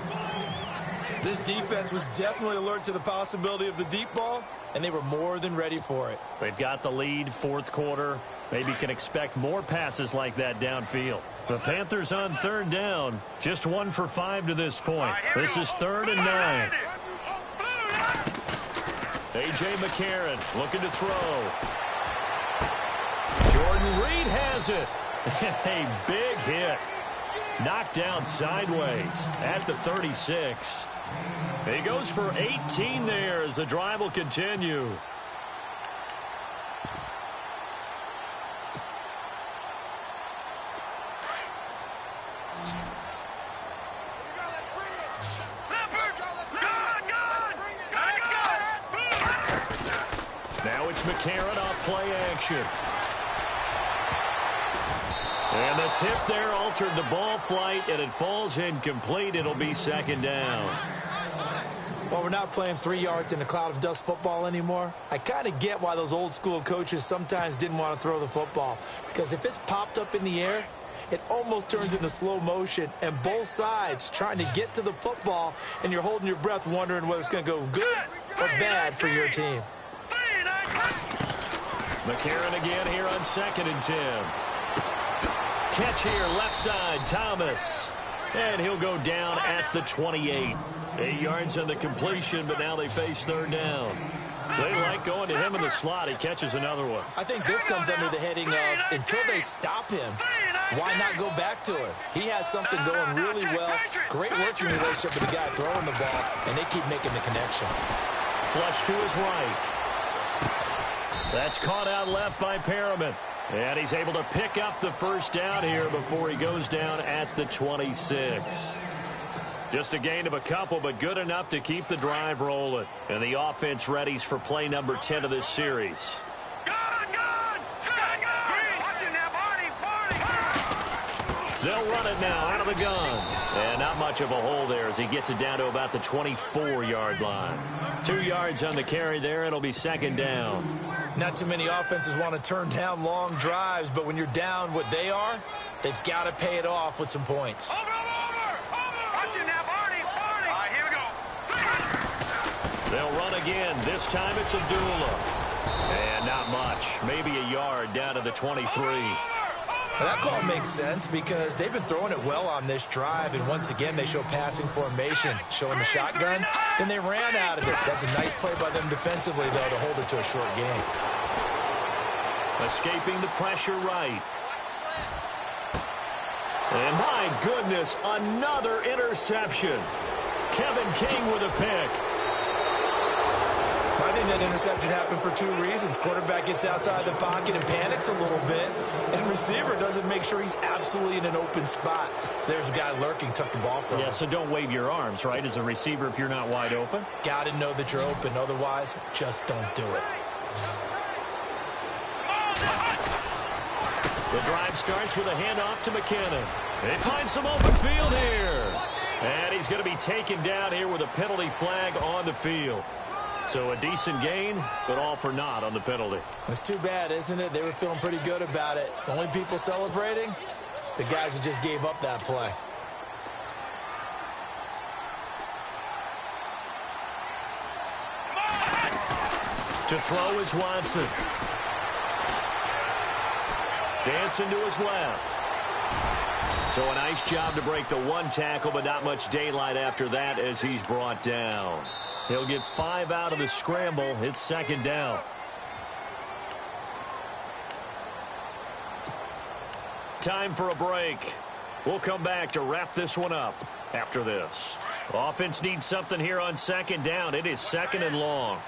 [SPEAKER 3] This defense was definitely alert to the possibility of the deep ball, and they were more than ready for it.
[SPEAKER 2] They've got the lead, fourth quarter. Maybe can expect more passes like that downfield. The Panthers on third down. Just 1 for 5 to this point. This is 3rd and 9. A.J. McCarron looking to throw. Jordan Reed has it. A big hit. Knocked down sideways at the 36. He goes for 18 there as the drive will continue. Now it's McCarron off play action. And the tip there altered the ball flight, and it falls incomplete. It'll be 2nd down.
[SPEAKER 3] Well, we're not playing 3 yards in a cloud of dust football anymore. I kind of get why those old school coaches sometimes didn't want to throw the football. Because if it's popped up in the air, it almost turns into slow motion, and both sides trying to get to the football, and you're holding your breath wondering whether it's going to go good or bad for your team.
[SPEAKER 2] McCarron again here on 2nd and 10. Catch here, left side, Thomas. And he'll go down at the 28. 8 yards on the completion, but now they face 3rd down. They like going to him in the slot. He catches another one.
[SPEAKER 3] I think this comes under the heading of, until they stop him, why not go back to it? He has something going really well. Great working relationship with the guy throwing the ball, and they keep making the connection.
[SPEAKER 2] Flush to his right. That's caught out left by Perriman. And he's able to pick up the first down here before he goes down at the 26. Just a gain of a couple, but good enough to keep the drive rolling. And the offense readies for play number 10 of this series. They'll run it now out of the gun. And not much of a hole there as he gets it down to about the 24-yard line. 2 yards on the carry there. It'll be second down.
[SPEAKER 3] Not too many offenses want to turn down long drives, but when you're down what they are, they've got to pay it off with some points.
[SPEAKER 4] Over. Watch it now, Barney. All right, here we go.
[SPEAKER 2] They'll run again. This time it's Abdullah. And not much. Maybe a yard down to the 23.
[SPEAKER 3] Well, that call makes sense because they've been throwing it well on this drive, and once again they show passing formation, showing the shotgun. Then they ran out of it. That's a nice play by them defensively, though, to hold it to a short gain.
[SPEAKER 2] Escaping the pressure right. And my goodness, another interception. Kevin King with a pick.
[SPEAKER 3] I think that interception happened for 2 reasons. Quarterback gets outside the pocket and panics a little bit, and receiver doesn't make sure he's absolutely in an open spot. So there's a guy lurking, took the ball from him.
[SPEAKER 2] Yeah, so don't wave your arms, right, as a receiver if you're not wide open.
[SPEAKER 3] Got to know that you're open. Otherwise, just don't do it.
[SPEAKER 2] The drive starts with a handoff to McKinnon. They find some open field here. And he's going to be taken down here with a penalty flag on the field. So a decent gain, but all for naught on the penalty.
[SPEAKER 3] It's too bad, isn't it? They were feeling pretty good about it. The only people celebrating, the guys who just gave up that play.
[SPEAKER 2] To throw is Watson. Dancing to his left. So a nice job to break the 1 tackle, but not much daylight after that as he's brought down. He'll get 5 out of the scramble. It's second down. Time for a break. We'll come back to wrap this one up after this. Offense needs something here on second down. It is second and long.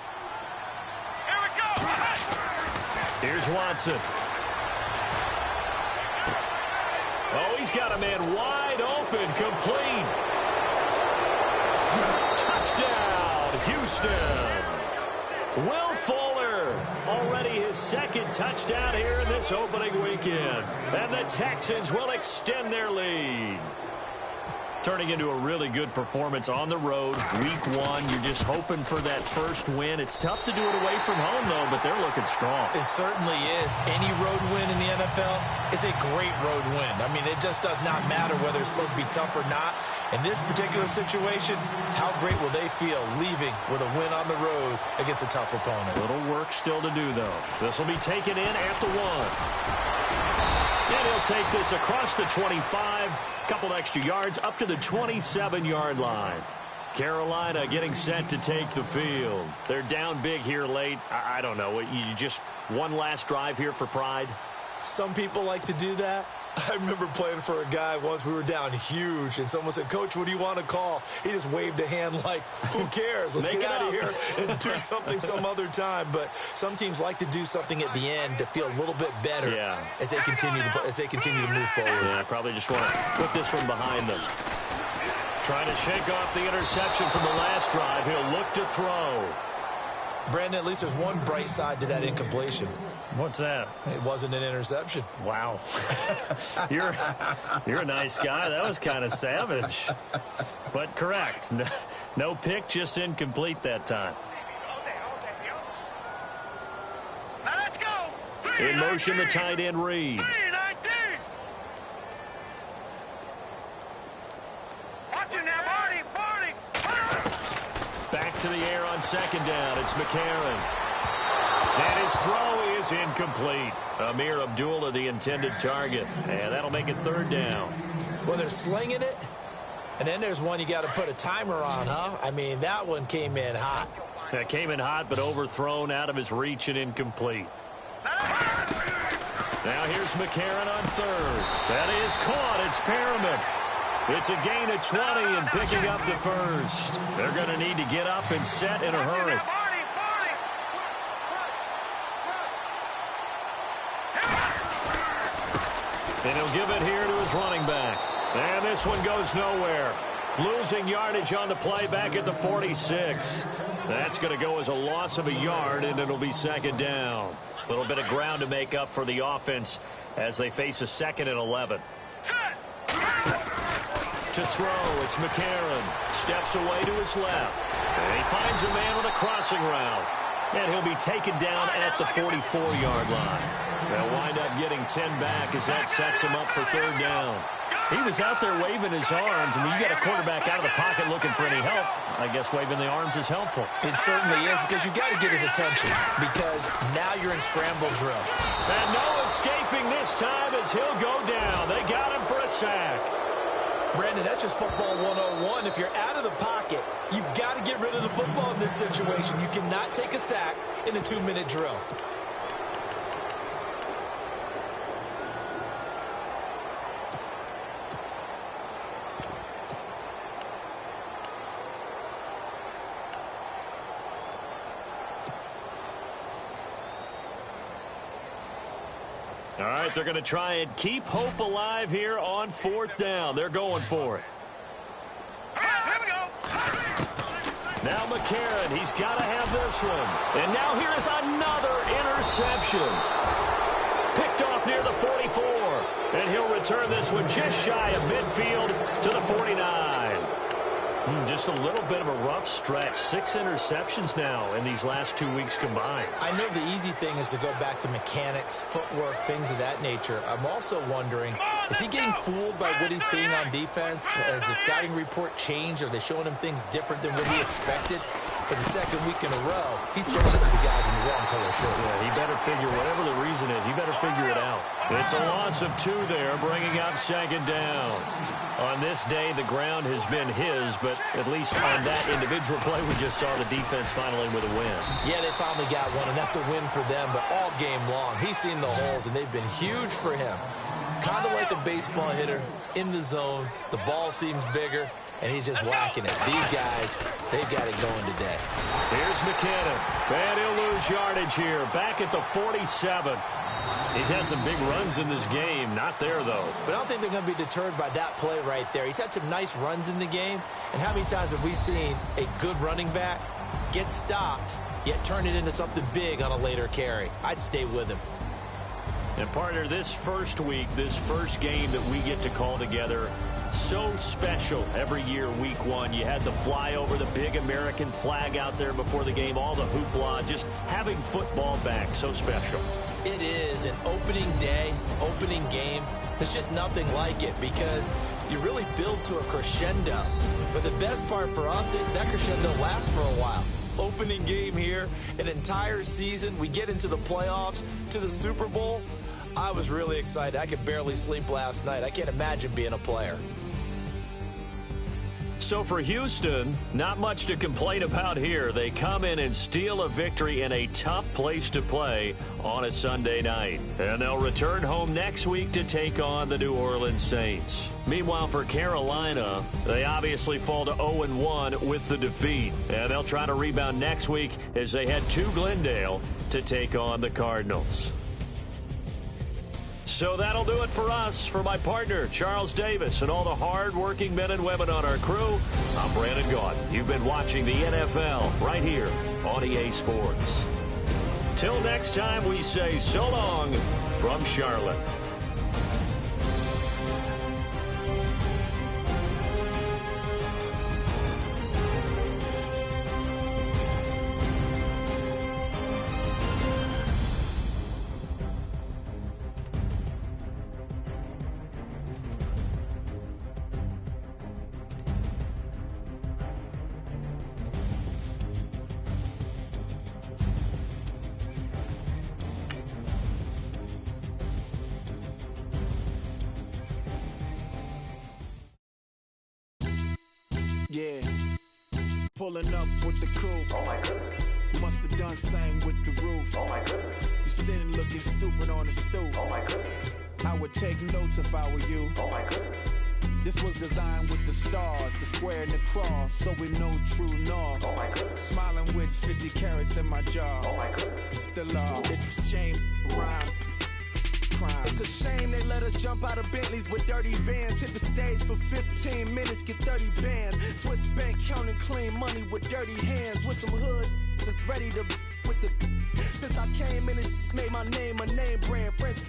[SPEAKER 4] Here we go.
[SPEAKER 2] Here's Watson. Oh, he's got a man wide open, complete. Touchdown, Houston. Will Fuller, already his second touchdown here in this opening weekend. And the Texans will extend their lead. Turning into a really good performance on the road. Week 1, you're just hoping for that first win. It's tough to do it away from home, though, but they're looking strong.
[SPEAKER 3] It certainly is. Any road win in the NFL is a great road win. I mean, it just does not matter whether it's supposed to be tough or not. In this particular situation, how great will they feel leaving with a win on the road against a tough opponent?
[SPEAKER 2] Little work still to do, though. This will be taken in at the 1. And he'll take this across the 25, couple extra yards up to the 27-yard line. Carolina getting set to take the field. They're down big here late. I don't know. You just one last drive here for pride?
[SPEAKER 3] Some people like to do that. I remember playing for a guy once. We were down huge, and someone said, "Coach, what do you want to call?" He just waved a hand like, who cares? Let's get out of here and do something some other time. But some teams like to do something at the end to feel a little bit better as they continue to move forward.
[SPEAKER 2] Yeah, I probably just want to put this one behind them. Trying to shake off the interception from the last drive. He'll look to throw.
[SPEAKER 3] Brandon, at least there's one bright side to that incompletion.
[SPEAKER 2] What's that?
[SPEAKER 3] It wasn't an interception.
[SPEAKER 2] Wow. You're a nice guy. That was kind of savage. But correct. No pick, just incomplete that time.
[SPEAKER 4] Now let's go.
[SPEAKER 2] In motion, the tight end Reed.
[SPEAKER 4] Watch it now, Barney.
[SPEAKER 2] Back to the air on second down. It's McCarron. And his throw is incomplete. Amir Abdullah, the intended target. And that'll make it third down.
[SPEAKER 3] Well, they're slinging it. And then there's one you got to put a timer on, huh? I mean, that one came in hot.
[SPEAKER 2] That came in hot, but overthrown out of his reach and incomplete. Now here's McCarron on third. That is caught. It's Perriman. It's a gain of 20 and picking up the first. They're going to need to get up and set in a hurry. And he'll give it here to his running back. And this one goes nowhere. Losing yardage on the play back at the 46. That's going to go as a loss of a yard, and it'll be second down. A little bit of ground to make up for the offense as they face a 2nd and 11. To throw, it's McCarron. Steps away to his left. And he finds a man on a crossing route. And he'll be taken down at the 44-yard line. They'll wind up getting 10 back as that sets him up for 3rd down. He was out there waving his arms. And when you get a quarterback out of the pocket looking for any help, I guess waving the arms is helpful.
[SPEAKER 3] It certainly is, because you got to get his attention, because now you're in scramble drill.
[SPEAKER 2] And no escaping this time as he'll go down. They got him for a sack.
[SPEAKER 3] Brandon, that's just football 101. If you're out of the pocket, you've got to get rid of the football in this situation. You cannot take a sack in a 2-minute drill.
[SPEAKER 2] All right, they're going to try and keep hope alive here on 4th down. They're going for it.
[SPEAKER 4] Here we go.
[SPEAKER 2] Now McCarron, he's got to have this one. And now here is another interception. Picked off near the 44. And he'll return this one just shy of midfield to the 49. Just a little bit of a rough stretch. 6 interceptions now in these last 2 weeks combined.
[SPEAKER 3] I know the easy thing is to go back to mechanics, footwork, things of that nature. I'm also wondering, is he getting fooled by what he's seeing on defense? Has the scouting report changed? Are they showing him things different than what he expected? For the 2nd week in a row, he's throwing it to the guys in the wrong color shirts.
[SPEAKER 2] Yeah, he better figure, whatever the reason is, he better figure it out. It's a loss of 2 there, bringing up 2nd down. On this day, the ground has been his, but at least on that individual play, we just saw the defense finally with a win. Yeah, they finally got one, and that's a win for them, but all game long, he's seen the holes, and they've been huge for him. Kind of like a baseball hitter in the zone. The ball seems bigger, and he's just whacking it. These guys, they've got it going today. Here's McKinnon. And he'll lose yardage here. Back at the 47. He's had some big runs in this game. Not there, though.
[SPEAKER 3] But I don't think they're going to be deterred by that play right there. He's had some nice runs in the game. And how many times have we seen a good running back get stopped, yet turn it into something big on a later carry? I'd stay with him.
[SPEAKER 2] And, partner, this first week, this first game that we get to call together, so special every year, week 1. You had the flyover, the big American flag out there before the game, all the hoopla, just having football back, so special.
[SPEAKER 3] It is an opening day, opening game. There's just nothing like it because you really build to a crescendo. But the best part for us is that crescendo lasts for a while. Opening game here, an entire season. We get into the playoffs, to the Super Bowl. I was really excited. I could barely sleep last night. I can't imagine being a player.
[SPEAKER 2] So for Houston, not much to complain about here. They come in and steal a victory in a tough place to play on a Sunday night. And they'll return home next week to take on the New Orleans Saints. Meanwhile, for Carolina, they obviously fall to 0-1 with the defeat. And they'll try to rebound next week as they head to Glendale to take on the Cardinals. So that'll do it for us. For my partner, Charles Davis, and all the hard-working men and women on our crew, I'm Brandon Gaudin. You've been watching the NFL right here on EA Sports. Till next time, we say so long from Charlotte.
[SPEAKER 5] Yeah, pulling up with the crew.
[SPEAKER 4] Oh my goodness.
[SPEAKER 5] Must have done same with the roof.
[SPEAKER 4] Oh my goodness.
[SPEAKER 5] You sitting looking stupid on the stoop.
[SPEAKER 4] Oh my goodness.
[SPEAKER 5] I would take notes if I were you.
[SPEAKER 4] Oh my goodness.
[SPEAKER 5] This was designed with the stars, the square and the cross, so we know true north.
[SPEAKER 4] Oh my goodness.
[SPEAKER 5] Smiling with 50 carats in my jaw.
[SPEAKER 4] Oh my goodness.
[SPEAKER 5] The law, it's a shame, rhyme. crime. It's a shame they let us jump out of Bentleys with dirty vans. Hit the stage for 15 minutes, get 30 bands. Swiss bank counting clean money with dirty hands. With some hood that's ready to with the. Since I came in, it made my name a name brand. French.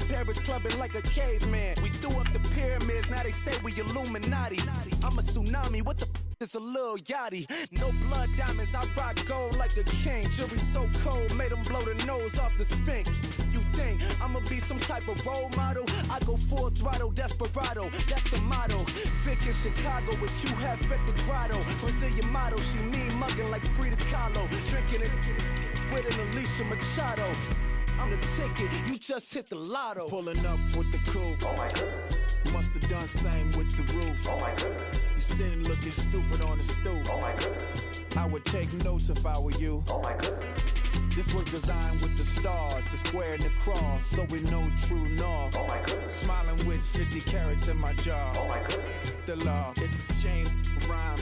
[SPEAKER 5] Paris clubbing like a caveman. We threw up the pyramids, now they say we Illuminati. I'm a tsunami, what the it's a little yachty. No blood diamonds, I rock gold like a king. Jewelry so cold, made them blow the nose off the Sphinx. You think I'ma be some type of role model? I go full throttle, desperado, that's the motto. Vic in Chicago is Hugh Hef at the grotto. Brazilian model, she mean mugging like Frida Kahlo. Drinking it with an Alicia Machado. I'm the ticket, you just hit the lotto. Pulling up with the coupe. Oh my goodness. Must have done same with the roof. Oh my goodness. You sitting looking stupid on the stoop. Oh my goodness. I would take notes if I were you. Oh my goodness. This was designed with the stars, the square and the cross, so we know true north. Oh my goodness. Smiling with 50 carats in my jaw. Oh my goodness. The law, it's a shame, rhyme.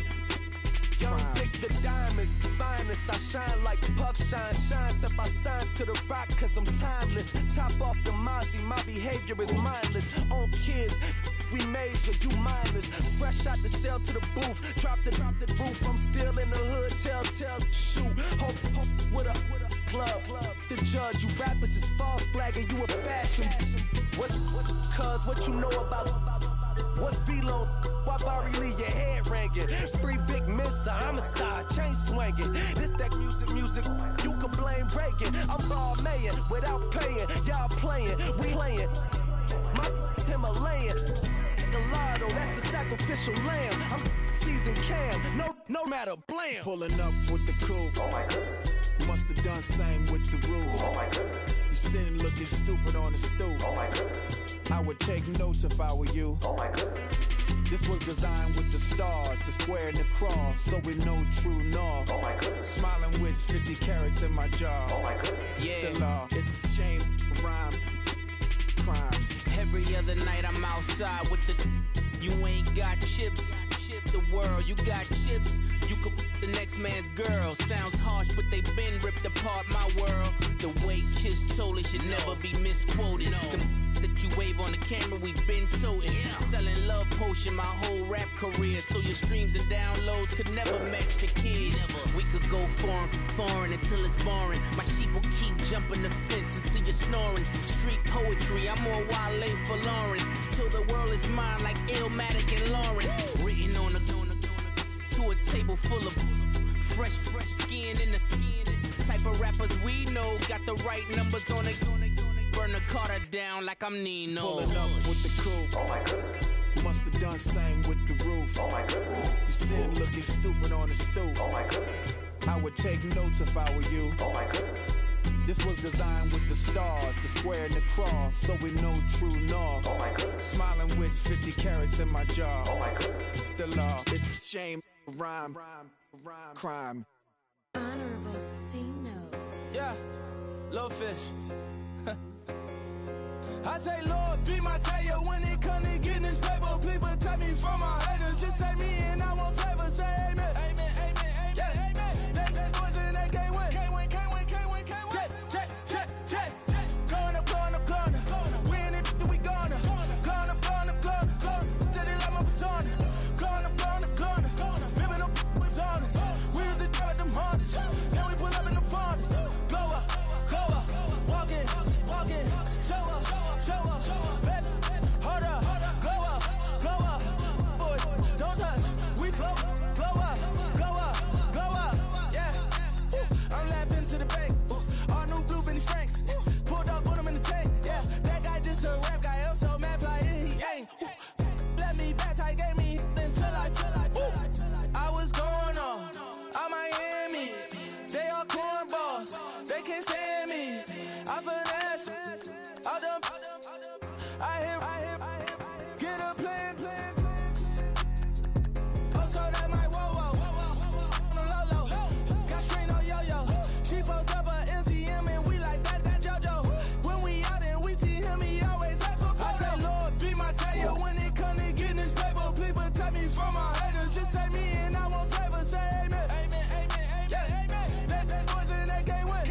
[SPEAKER 5] Young Vic the diamonds, finest. I shine like Puff Shine shines if I sign to the rock, cause I'm timeless. Top off the Mozzie, my behavior is mindless. On kids, we major, you minors. Fresh out the cell to the booth, drop the roof. I'm still in the hood, tell, shoot. Hope with a club. The judge, you rappers is false flagging, you a fashion. What's cuz, what you know about? What's Velo? Why Barry Lee, your head ringing? Free Vic Mensa, I'm a star, chain swinging. This that music, you can blame Reagan. I'm ball mayin' without paying, y'all playing, we playing. My Himalayan, Gallardo, that's a sacrificial lamb. I'm season cam, no matter, blam. Pulling up with the coupe. Oh my goodness. Must have done same with the roof. Oh my goodness. You sitting looking stupid on the stoop. Oh my goodness. I would take notes if I were you. Oh my goodness. This was designed with the stars, the square and the cross, so we know true north. Oh my goodness. Smiling with 50 carats in my jaw. Oh my goodness. Yeah. The law, it's a shame, rhyme, crime.
[SPEAKER 6] Every other night I'm outside with the. You ain't got chips. The world, you got chips. You could the next man's girl. Sounds harsh, but they been ripped apart my world. The way Kiss told it should never be misquoted. The that you wave on the camera, we've been toting. Selling love potion my whole rap career, so your streams and downloads could never match the kids. We could go foreign until it's boring. My sheep will keep jumping the fence until you're snoring. Street poetry, I'm more Wale for Lauren. Till the world is mine like Illmatic and Lauren. Written on to a table full of fresh skin in the type of rappers we know. Got the right numbers on it. Burn the Carter down like I'm Nino.
[SPEAKER 5] Pulling up with the coupe. Oh my goodness. Must have done same with the roof. Oh my goodness. You sitting looking stupid on the stoop. Oh my goodness. I would take notes if I were you. Oh my goodness. This was designed with the stars, the square and the cross, so we know true north. Oh my goodness. Smiling with 50 carats in my jaw. Oh my goodness. The law, it's a shame, rhyme, crime.
[SPEAKER 7] Honorable C notes.
[SPEAKER 5] Yeah, little fish. I say, Lord, be my savior when it comes to getting this paper. Please protect me from my haters. Just say me and I won't save us. Say amen. Amen, amen, amen, yeah. Amen. That boys in that can't win. Can't win. Jet. Going up. We in it, we gonna. Going up. Did it like my persona. Going up. Ripping up was honest. We was the drive them Hondas. Then we pull up in the Fondas. Glow up. Walking. Show up. Baby, hold up. Glow up. Boy, don't touch. We glow up. Yeah. I'm laughing to the bank. All new blue Benny Franks. Pulled up, put him in the tank. Yeah, that guy just a rap guy. I'm so mad, fly in, he ain't. Let me back, tight, gave me until I was going on. I'm Miami. They all cornballs. They can't stand me. I finesse. I done. I hear. Get a plan. Also, that my whoa. No low. Got strain on yo. She post up her MCM and we like that JoJo. When we out and we see him, he always ask for photo. I say, Lord, be my savior when it come to getting this paper. Please protect me from my haters. Just say me and I won't save us. Say amen. Amen. Yeah. That boys in that can't win.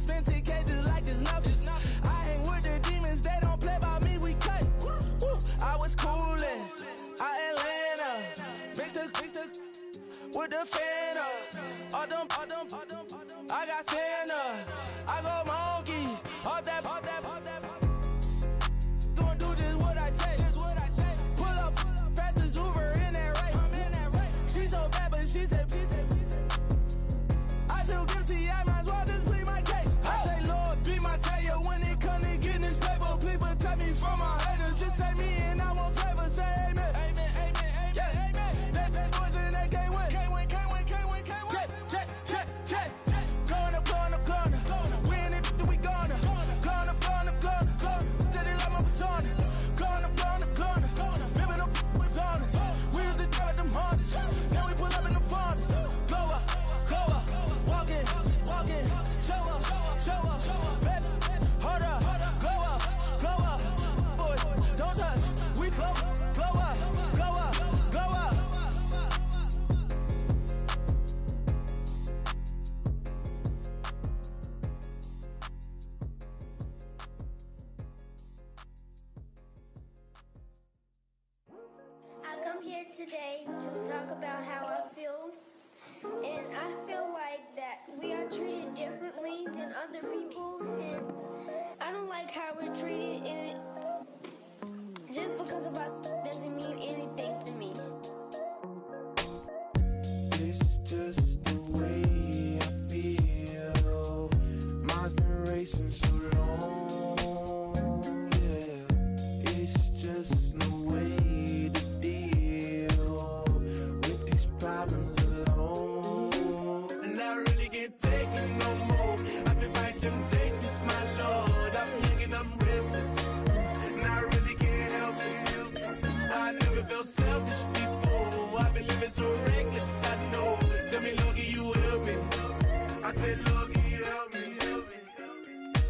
[SPEAKER 5] Spend 10K just like it's nothing. I hang with the demons, they don't play by me, we cut. Woo. I was coolin', out Atlanta, mixed the with the Fanta. All them, I got Santa. I go monkey, all that. Gonna do just what I say. Pull up, pass the Uber in that race. She so bad, but she said. I feel guilty, I might as well just plead my case. I say, Lord, be my savior when it comes to getting this paper. Please protect me from my haters. Just say me and I won't slavor. Say amen. Yeah. They boys and they can't win. Check. Going up. We in it, we gonna. Going up. Did it like my persona. Going up. Living up was honest. We used to drive them Hondas. Now we pull up in the furnace. Glow up. Walk in. Show up. Baby, hold up. Glow up. Boy, don't touch. We glow up.
[SPEAKER 7] I come here today to talk about how I feel, and I feel like that we are treated differently than other people, and I don't like how we're treated, and just because of us doesn't mean anything to me.
[SPEAKER 5] It's just the way I feel. Mine's been racing so long, yeah. It's just no way to deal with these problems alone. And I really can't take it no more. I've been fighting temptations, my Lord. I'm young and I'm restless, and I really can't help it. I never felt selfish before. I've been living so reckless, I know. Tell me, Lord, can you help me? I said, Lord, can you help me?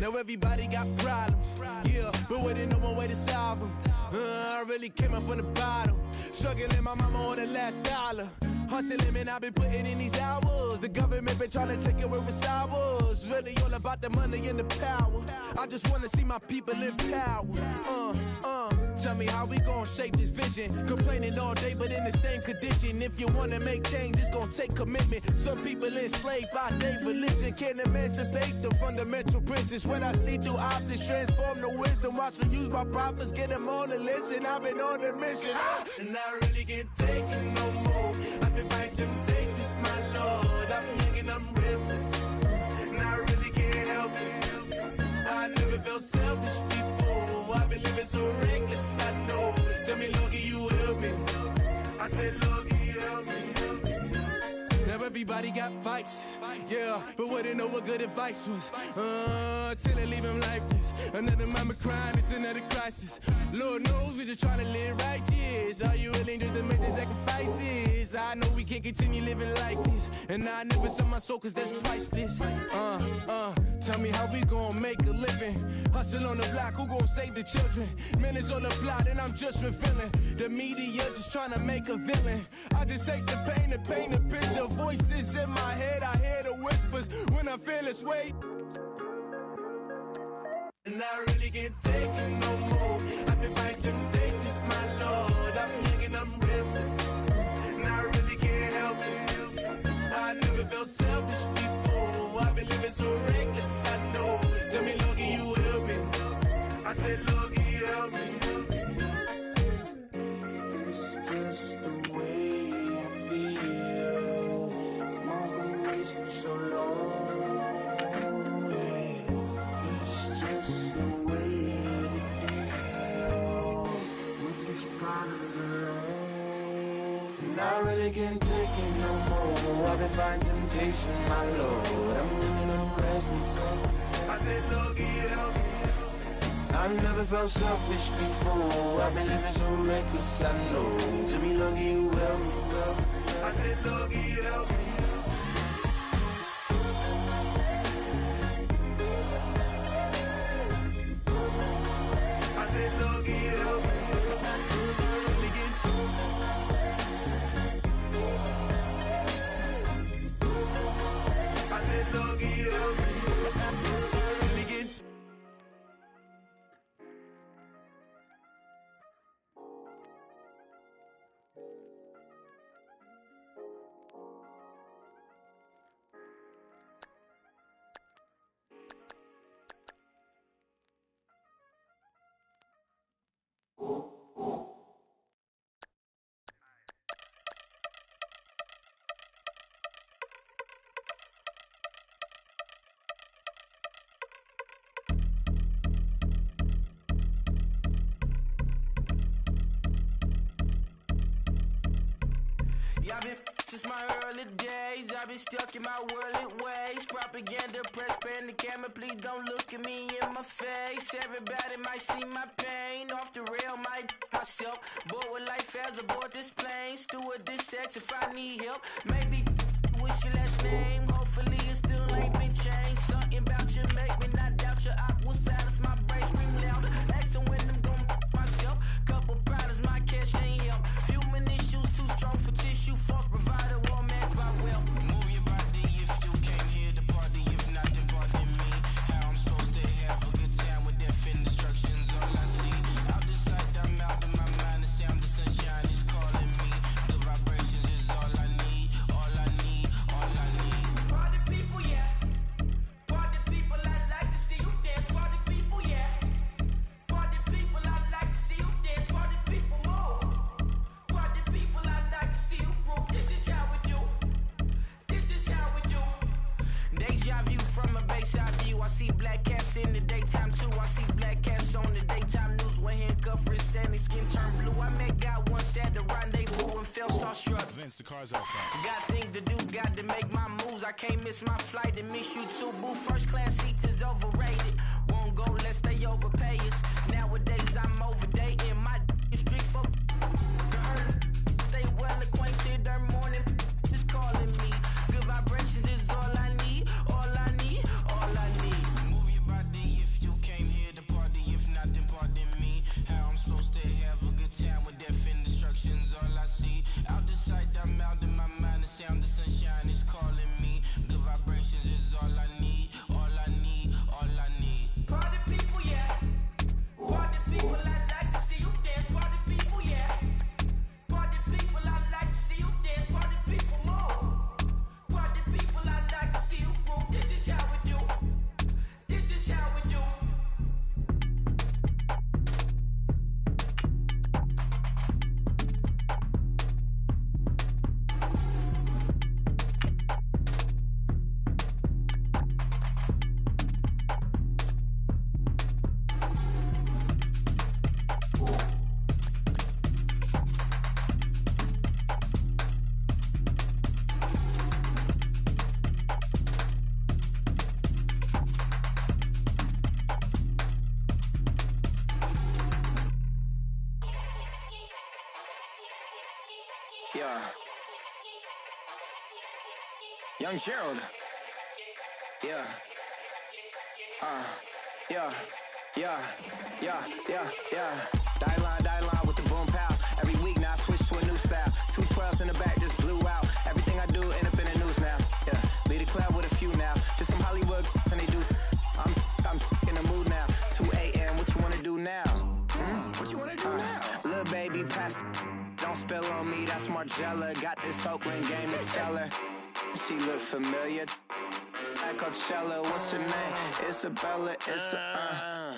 [SPEAKER 5] Now everybody got problems, yeah, but wouldn't know one way to solve them. I really came up from the bottom, struggling my mama on the last dollar. Hustling, man, I've been putting in these hours. The government been trying to take away what's ours. Really all about the money and the power. I just wanna see my people in power. Tell me how we gon' shape this vision. Complaining all day, but in the same condition. If you wanna make change, it's gon' take commitment. Some people enslaved by their religion can't emancipate the fundamental principles. What I see through optics transform the wisdom. Watch me use my prophets, get them on the listen. I've been on a mission, and I really can't take it no more. I've been fighting temptations, my Lord. I'm young and I'm restless, and I really can't help it. I never felt selfish before. I've been living so reckless, I know. Tell me, Lord, can you help me? I said, Lord, can you help me? Now everybody got fights, yeah, but wouldn't know what good advice was. Till they leave him lifeless. Another mama crying, it's another crisis. Lord knows we just trying to live righteous. Are you willing just to make the sacrifices? I know we can't continue living like this, and I never sell my soul cause that's priceless. Tell me how we gon' make a living. Hustle on the block, who gon' save the children? Man, it's all a plot and I'm just revealing. The media just trying to make a villain. I just take the pain and paint a picture. Voices in my head, I hear the whispers when I feel this way. And I really can't take it no more. I've been fighting temptations, my Lord. I'm young and I'm restless, and I really can't help it. I never felt selfish before. I've been living so reckless, I know. Tell me, Lord, can you help me? I said, Lord, can you help me? It's just the way I feel. Mom's been racing so long. And I really can't take it no more. I've been fighting temptations, my Lord. I'm living on restless. I said, Lord, can you help me? I've never felt selfish before. I've been living so reckless, I know. To me, Lord, can you help me? I said, Lord, can you help me? I said, Lord, can you help me? Yeah, I've been since my early days. I've been stuck in my worldly ways. Propaganda, press, pan the camera. Please don't look at me in my face. Everybody might see my pain. Off the rail, might myself. Bored with life as aboard this plane. Steward this sex if I need help. Maybe what's your last name? Hopefully it still ain't been changed. Something about you make me not doubt you. I will silence my brain, scream louder. Asking when I'm gonna myself. Couple problems, my cash ain't help. Human issues too strong for tissue. False provider, romance by wealth. Move your body if you came here to party. If not, then pardon me. How I'm supposed to have a good time with death and destruction's all I see. Out the sight, I'm out of my mind. The sound, the sunshine is calling me. The vibrations is all I need. All I need, all I need. Party people, yeah. Party people, I like to see you dance. Party people, yeah. Party people, I like to see you dance. Party people, move. Party people, I like to see you groove. This is how we do. This is how we do. Deja view from a bayside view. I see black cats in the daytime too. I see black cats on the daytime news. When handcuffed, wrist and his skin turned blue. I met God once at the rendezvous and felt starstruck.
[SPEAKER 8] Vince, the car's outside.
[SPEAKER 5] Got things to do, got to make my moves. I can't miss my flight and miss you too, boo. First class seats is overrated. Won't go lest they overpay us. Nowadays I'm overdating. My street folk stay well acquainted. Their morning is calling me. Good vibrations is all I need. All I need, all I need. Move your body if you came here to party. If not, then pardon me. How I'm supposed to have a good time with death and destruction's all I see. Out the sight, I'm out in my mind. The sound, the sunshine is calling me. Good vibrations is all I need. All I need, all I need. Party people, yeah. Party people, I like to see you dance. Party people, yeah. Party people, I like to see you dance. Party people, move. Party people, I like to see you groove. This is how we do. This is how we do. Yeah. Young Gerald. Yeah. Yeah. Die line with the boom pow. Every week now I switch to a new style. 212s in the back just blew out. Everything I do end up in the news now. Yeah. Lead a club with a few now. Just some Hollywood and they do. I'm in the mood now. 2 a.m. What you wanna do now? What you wanna do now? Little baby pass. Don't spill on me, that's Margella. Got this Oakland game to tell her. She look familiar. At Coachella, what's her name? Isabella,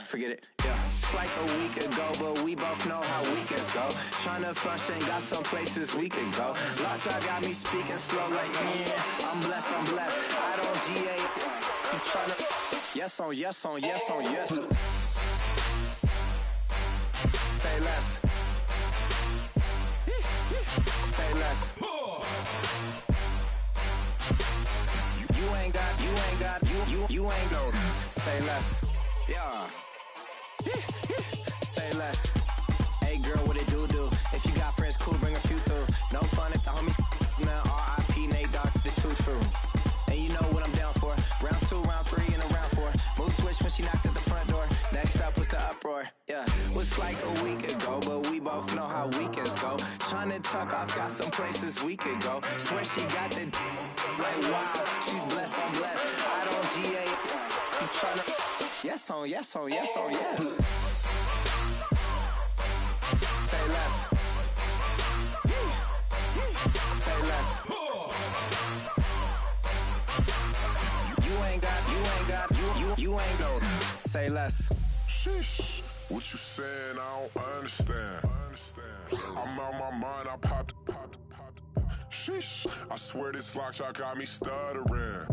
[SPEAKER 5] forget it, yeah. It's like a week ago, but we both know how weekends go. Tryna function, got some places we could go. Lockjaw got me speaking slow like, yeah, I'm blessed. I don't GA. You tryna, yes on yes. Say less. Say less. You ain't got, say less. Yeah. Say less. Hey girl, what it do? If you got friends, cool, bring a few through. No fun if the homies now R.I.P. Nate Dogg, this too true. And you know what I'm down for. Round 2, round 3, and a round 4. Mood switch when she knocked at the front door. Next up was the uproar. Yeah, was like a week ago, but we both know how weekends go. Tryna tuck off, got some places we could go. Swear she got the like wow, she's blessed, I'm blessed. I don't GA. You tryna yes on yes. Say less. Say less. You ain't got, say less.
[SPEAKER 9] Sheesh, what you saying? I don't understand. I'm out my mind, I popped. Sheesh, I swear this lockjaw got me stuttering.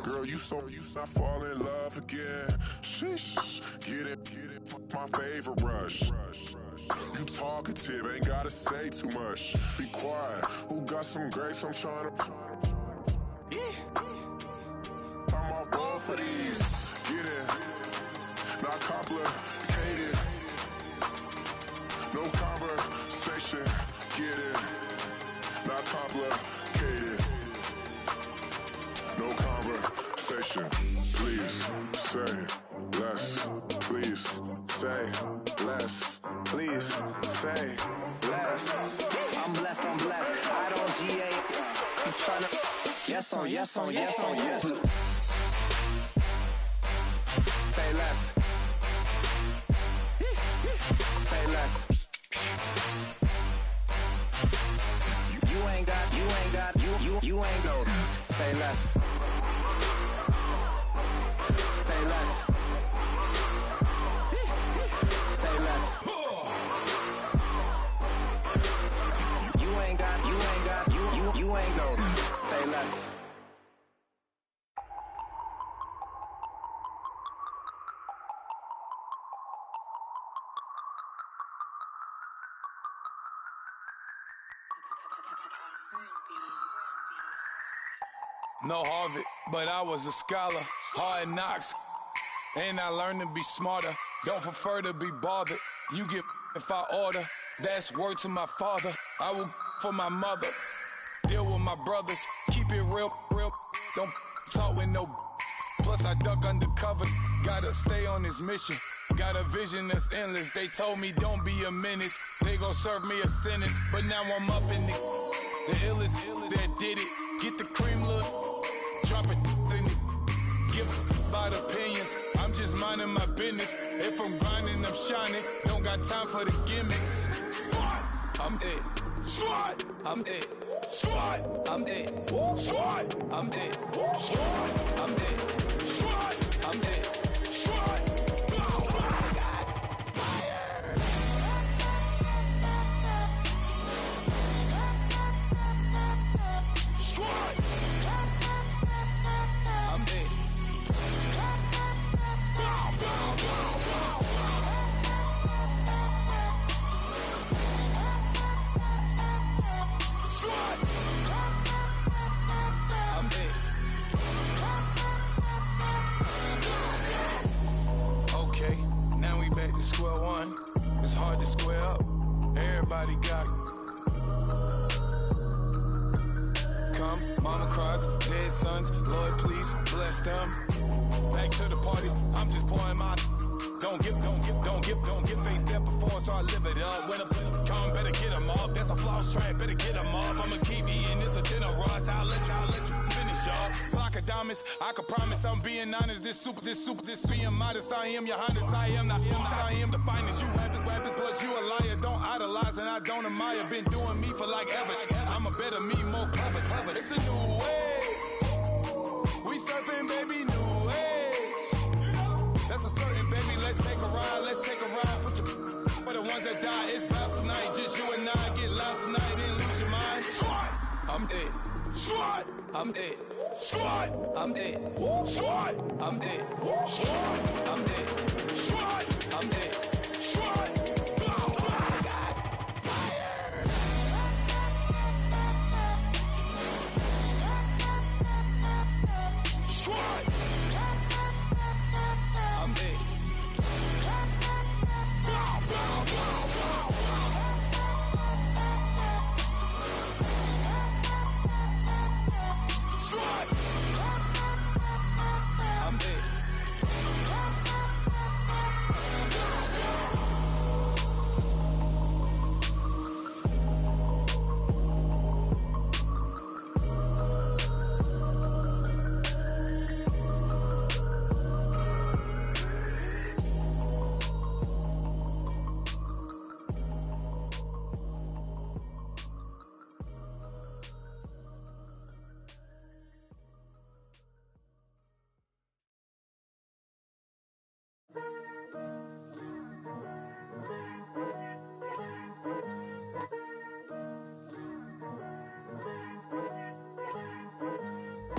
[SPEAKER 9] Girl, you not fall in love again. Sheesh, get it, my favorite rush. You talkative, ain't gotta say too much. Be quiet. Who got some grapes? I'm trying to. I'm off board for these. Get in. Not complicated. No conversation. Get in. Not complicated. No conversation. Please say less. Please say less. Please say less.
[SPEAKER 5] I'm blessed, I'm blessed. I don't GA. You tryna. Yes on, yes on, yes on, yes. Say less. Say less. You ain't got, you ain't go. Say less. Say less. Say less. You ain't got, you ain't go. Say less.
[SPEAKER 8] No Harvard, but I was a scholar. Hard knocks, and I learned to be smarter. Don't prefer to be bothered. You get if I order. That's word to my father. I will for my mother. Deal with my brothers. Keep it real. Don't talk with no. Plus I duck undercover. Gotta stay on this mission. Got a vision that's endless. They told me don't be a menace. They gon' serve me a sentence. But now I'm up in it. The illest that did it. Get the cream look. Drop it in it. Give about opinions. I'm just minding my business. If I'm grinding, I'm shining. Don't got time for the gimmicks. I'm dead. Squad. I'm dead. Squad. I'm dead. Squad. I'm dead. Squad. I'm dead. Squad. I'm dead. Squad. Square one, it's hard to square up. Everybody got come, mama cries, dead sons. Lord, please bless them. Back to the party, I'm just pouring my. Don't give face that before, so I live it up. When I come, better get them up. That's a floss track, better get them up. I'ma keep eating, it's a dinner rush. I'll let you finish up. Flock of diamonds, I can promise I'm being honest. This being modest. I am your highness, I am the finest. You rappers, plus you a liar. Don't idolize and I don't admire. Been doing me for like ever. I'm a better me, more clever. It's a new way. We surfing, baby, new way. That's a certain, baby. Let's take a ride. Put your for the ones that die. It's vows tonight. Just you and I get lost tonight and lose your mind. Squad, I'm dead. Squad, I'm dead. Squad, I'm dead. Squad, I'm dead. Squad, I'm dead. Squad, I'm dead. Squad.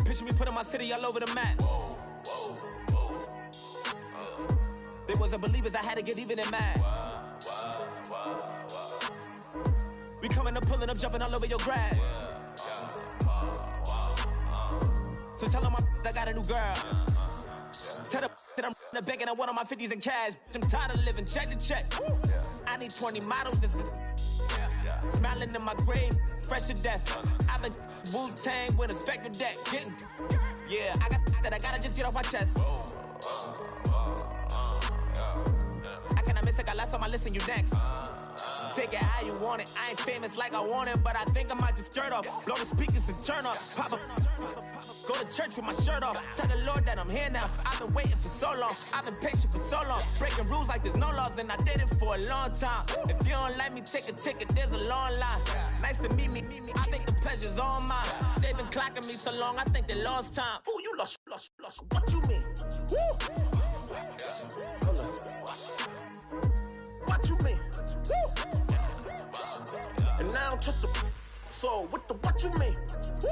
[SPEAKER 10] Picture me putting my city all over the map. They wasn't believers, I had to get even in mad. coming up, pulling up, jumping all over your grass. So tell them I got a new girl. Tell them that I'm in the bank and I want all my 50s in cash. I'm tired of living check to check. I need 20 models. This is smiling in my grave, fresh to death. I've been Wu-Tang with a spectral deck. Yeah, I got that. I gotta just get off my chest. I cannot miss it. Got last on my list and you next. Take it how you want it. I ain't famous like I want it, but I think I might just skirt off. Blow the speakers and turn up. Pop up. Go to church with my shirt off. Tell the Lord that I'm here now. I've been waiting for so long. I've been patient for so long. Breaking rules like there's no laws, and I did it for a long time. If you don't like me, take a ticket. There's a long line. Nice to meet me. I think the pleasure's all mine. They've been clocking me so long, I think they lost time. Ooh, you lost. What you mean? Woo! What you mean? Woo! And now I'm just a so what you mean? Woo!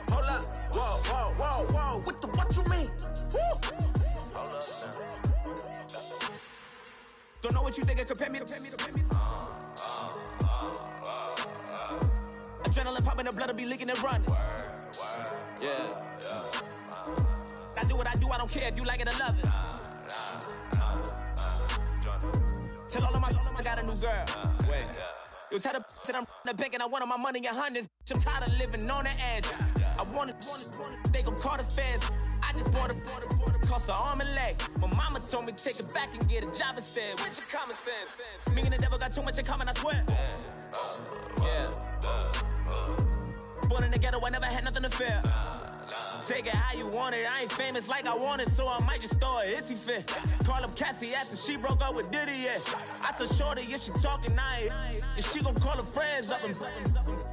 [SPEAKER 10] Hold up, whoa, what you mean? Woo! Hold up now. Don't know what you think, compare me to. Adrenaline popping, the blood will be leaking and running. Yeah. I do what I do, I don't care if you like it or love it. Tell all of my I got a new girl. Wait. You tell the that I'm in the bank and I want all my money in hundreds. I'm tired of living on the edge. I want it, they gon' call the feds. I just bought a cost an arm and leg. My mama told me take it back and get a job instead. Where's your common sense? Me and the devil got too much in common, I swear. Yeah. Born in the ghetto, I never had nothing to fear. Take it how you want it. I ain't famous like I want it, so I might just throw a hissy fit. Call up Cassie after she broke up with Diddy, yeah. I told Shorty if she talking, and she gon' call her friends up and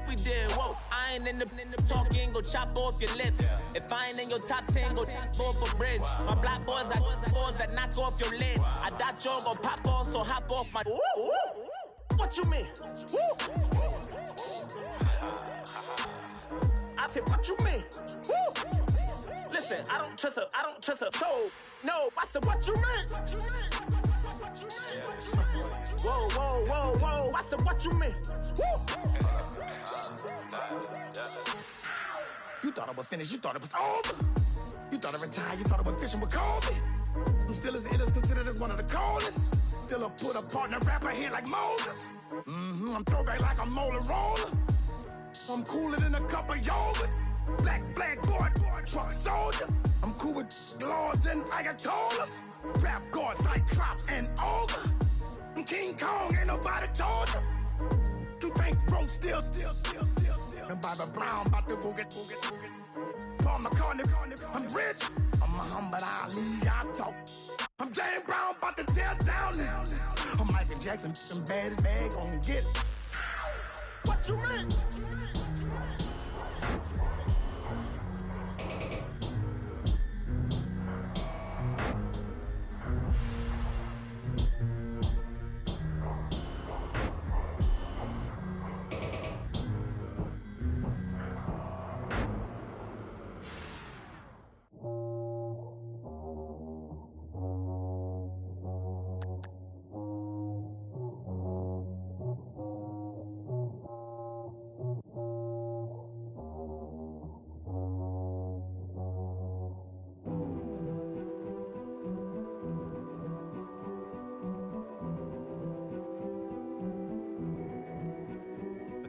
[SPEAKER 10] we did, whoa. I ain't in the talking, go chop off your lips. If I ain't in your top 10, go fall for bridge. My black boys, I got boys that knock off your lid. I doubt y'all gon' pop off, so hop off my. What you mean? I said, what you mean? Woo! Listen, I don't trust her soul. No, I said, what you mean? Whoa, I said, what you mean? Woo! You thought I was finished, you thought it was over. You thought I retired, you thought I was fishing with Kobe. I'm still as ill as considered as one of the coldest. Still a put a partner rapper here like Moses. I'm throwback like a molar roller. I'm cooler than a cup of yogurt. Black flag board, truck soldier. I'm cool with laws and Ayatollahs. Rap god, Cyclops and Ogre. I'm King Kong, ain't nobody told you. You think Rose still. And Bobby Brown about to go get. Paul McCartney, I'm rich. I'm Muhammad Ali, I talk. I'm James Brown, about to tear down this. I'm Michael Jackson, them bad as bad, gon' get it. What you mean?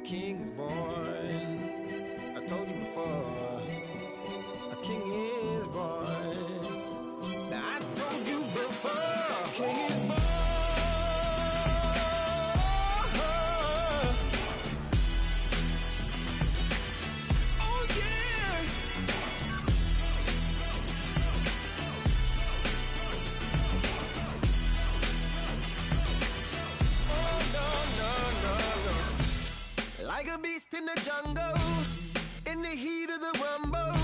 [SPEAKER 10] King is born. I told you before. A king is born. Now I told you before. A king is born. Oh yeah. Like a beast in the jungle, in the heat of the rumble,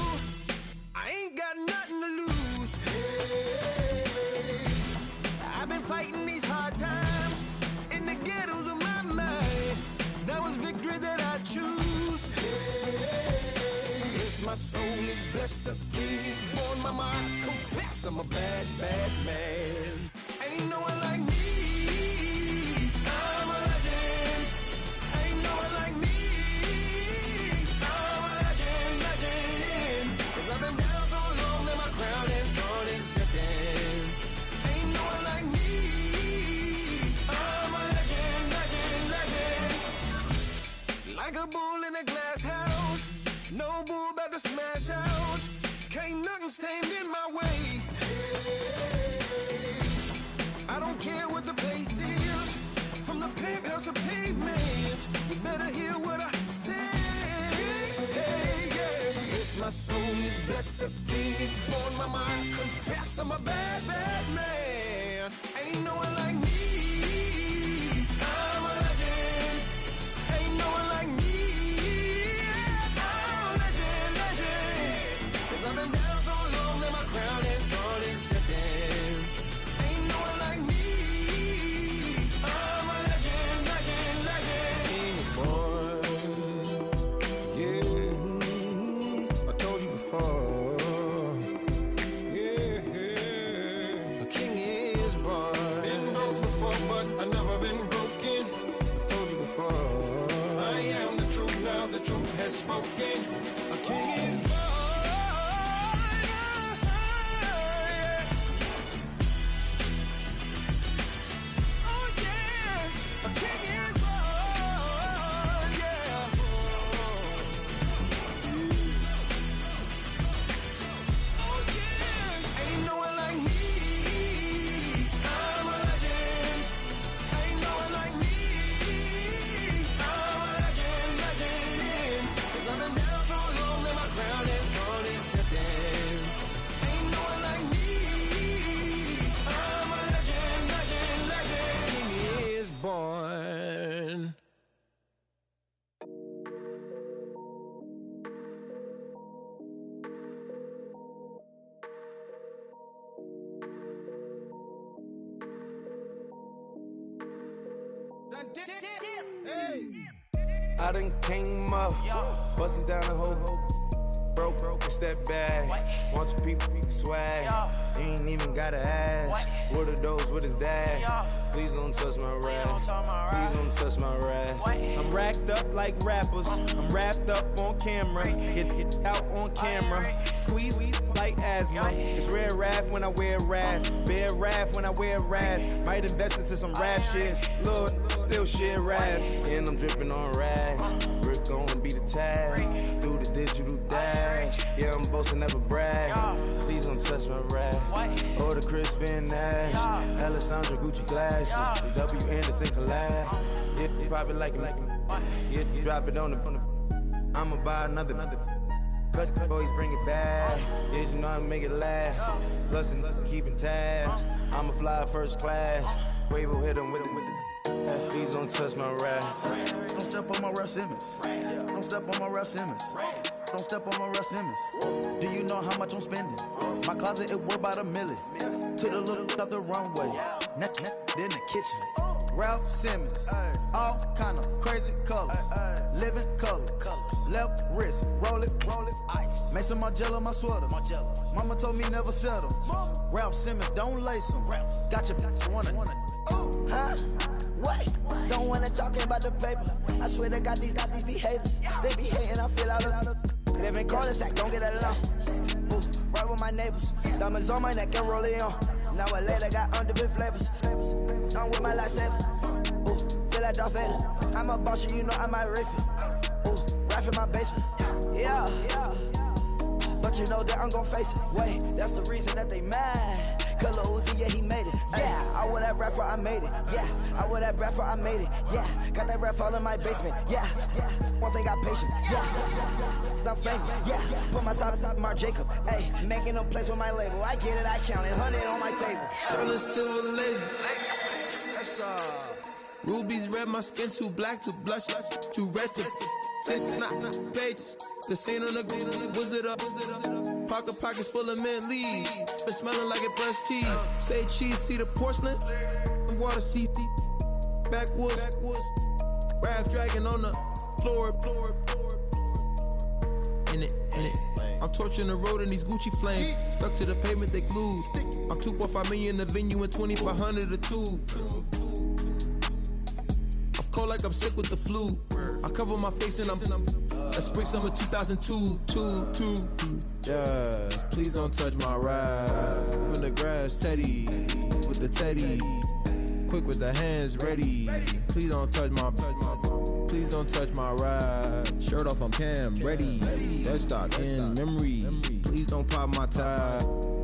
[SPEAKER 10] I ain't got nothing to lose. Hey, I've been fighting these hard times in the ghettos of my mind. Now it's victory that I choose. Hey, yes, my soul is blessed, the king is born. Mama, I confess I'm a bad, bad man. Ain't no one like me. I'm a legend.
[SPEAKER 8] No bull about to smash house. Can't nothing stand in my way. I don't care what the place is. From the penthouse to pavement, you better hear what I say. Hey, yeah. Yes, my soul is blessed. The king is born. My mind confess I'm a bad, bad man. Ain't no one like me. I'm a legend. Ain't no one like me. I'm a legend, legend. 'Cause I've been down so long that my crown and throne is destined. Ain't no one like me. I'm a legend, legend, legend. King is born. Yeah, I told you before. Yeah, a king is born. Been broke before, but I never been broken. I told you before. I am the truth now. The truth has spoken. A king is born. I done came up, bustin' down the whole broke, it's that bad. Want your people swag, you ain't even gotta ask. What are those, what is that? Please don't touch my rap, please don't touch my rap. I'm racked up like rappers, I'm wrapped up on camera. Get out on camera, squeeze like asthma. It's rare wrath when I wear wrath, bare wrath when I wear wrath. Might invest into some rap shit, Lord, still shit wrath. And I'm dripping on rags, Rick gon' be the tag. Do the digital dash, yeah, I'm boasting, never brag. Please don't touch my rap, or the Chris Finn Nash, Alessandra Gucci glasses, the W Anderson collab. Yeah, you probably like it, yeah, you drop it on the. I'ma buy another. Cut, boys bring it back. Yeah, you know how to make it laugh. Plus and keeping tabs. I'ma fly first class. Quavo hit him with it. Please don't touch my rap.
[SPEAKER 10] Don't step on my Russ Simmons. Don't step on my Russ Simmons. Don't step on my Russ Simmons. Do you know how much I'm spending? My closet, it worth about $1 million. To the little of the runway. Neck in the kitchen. Ralph Simmons. All kind of crazy colors. Living color. Left wrist. Roll it. Ice. Mason Margiela, my sweater. Mama told me never settle. Ralph Simmons, don't lace him. Got your wanna.
[SPEAKER 11] Huh? What? Don't wanna talk about the paper. I swear to God, these behaviors. They be hating, I feel out of live in cul-de-sac, don't get along. Ooh, right with my neighbors. Diamonds on my neck and roll it on. Now I later got underbid flavors. I'm with my lifesaver. Ooh, feel like Darth Vader. I'm a boss, you know I might riff it. Ooh, right in my basement. Yeah. But you know that I'm gon' face it. Wait, that's the reason that they mad. Color Uzi, yeah, he made it. Yeah, I wear that rap for I made it. Yeah, I wear that rap for I made it. Yeah, got that rap all in my basement. Yeah, once ain't got patience. Yeah, I'm famous. Yeah, put my side beside Mark Jacob. Hey, making no place with my label. I get it, I count it. 100 on my table.
[SPEAKER 8] Sterling silver lasers. Rubies red, my skin too black to blush, too red to six, not pages. This ain't on the wizard up. Pockets full of mint leaves. Been smelling like it brushed teeth. Say cheese, see the porcelain. Water, see backwoods. Raft dragging on the floor. In it. I'm torching the road in these Gucci flames. Stuck to the pavement, they glued. I'm 2.5 million in the venue and 2,500 a tube. I'm cold like I'm sick with the flu. I cover my face and I'm spring summer 2002. Yeah, please don't touch my ride. In the grass, Teddy, with the Teddy. Quick with the hands ready. Please don't touch my. Please
[SPEAKER 12] Please don't touch my ride. Shirt off, I'm Cam, ready. Let's start in memory. Please don't pop my tie.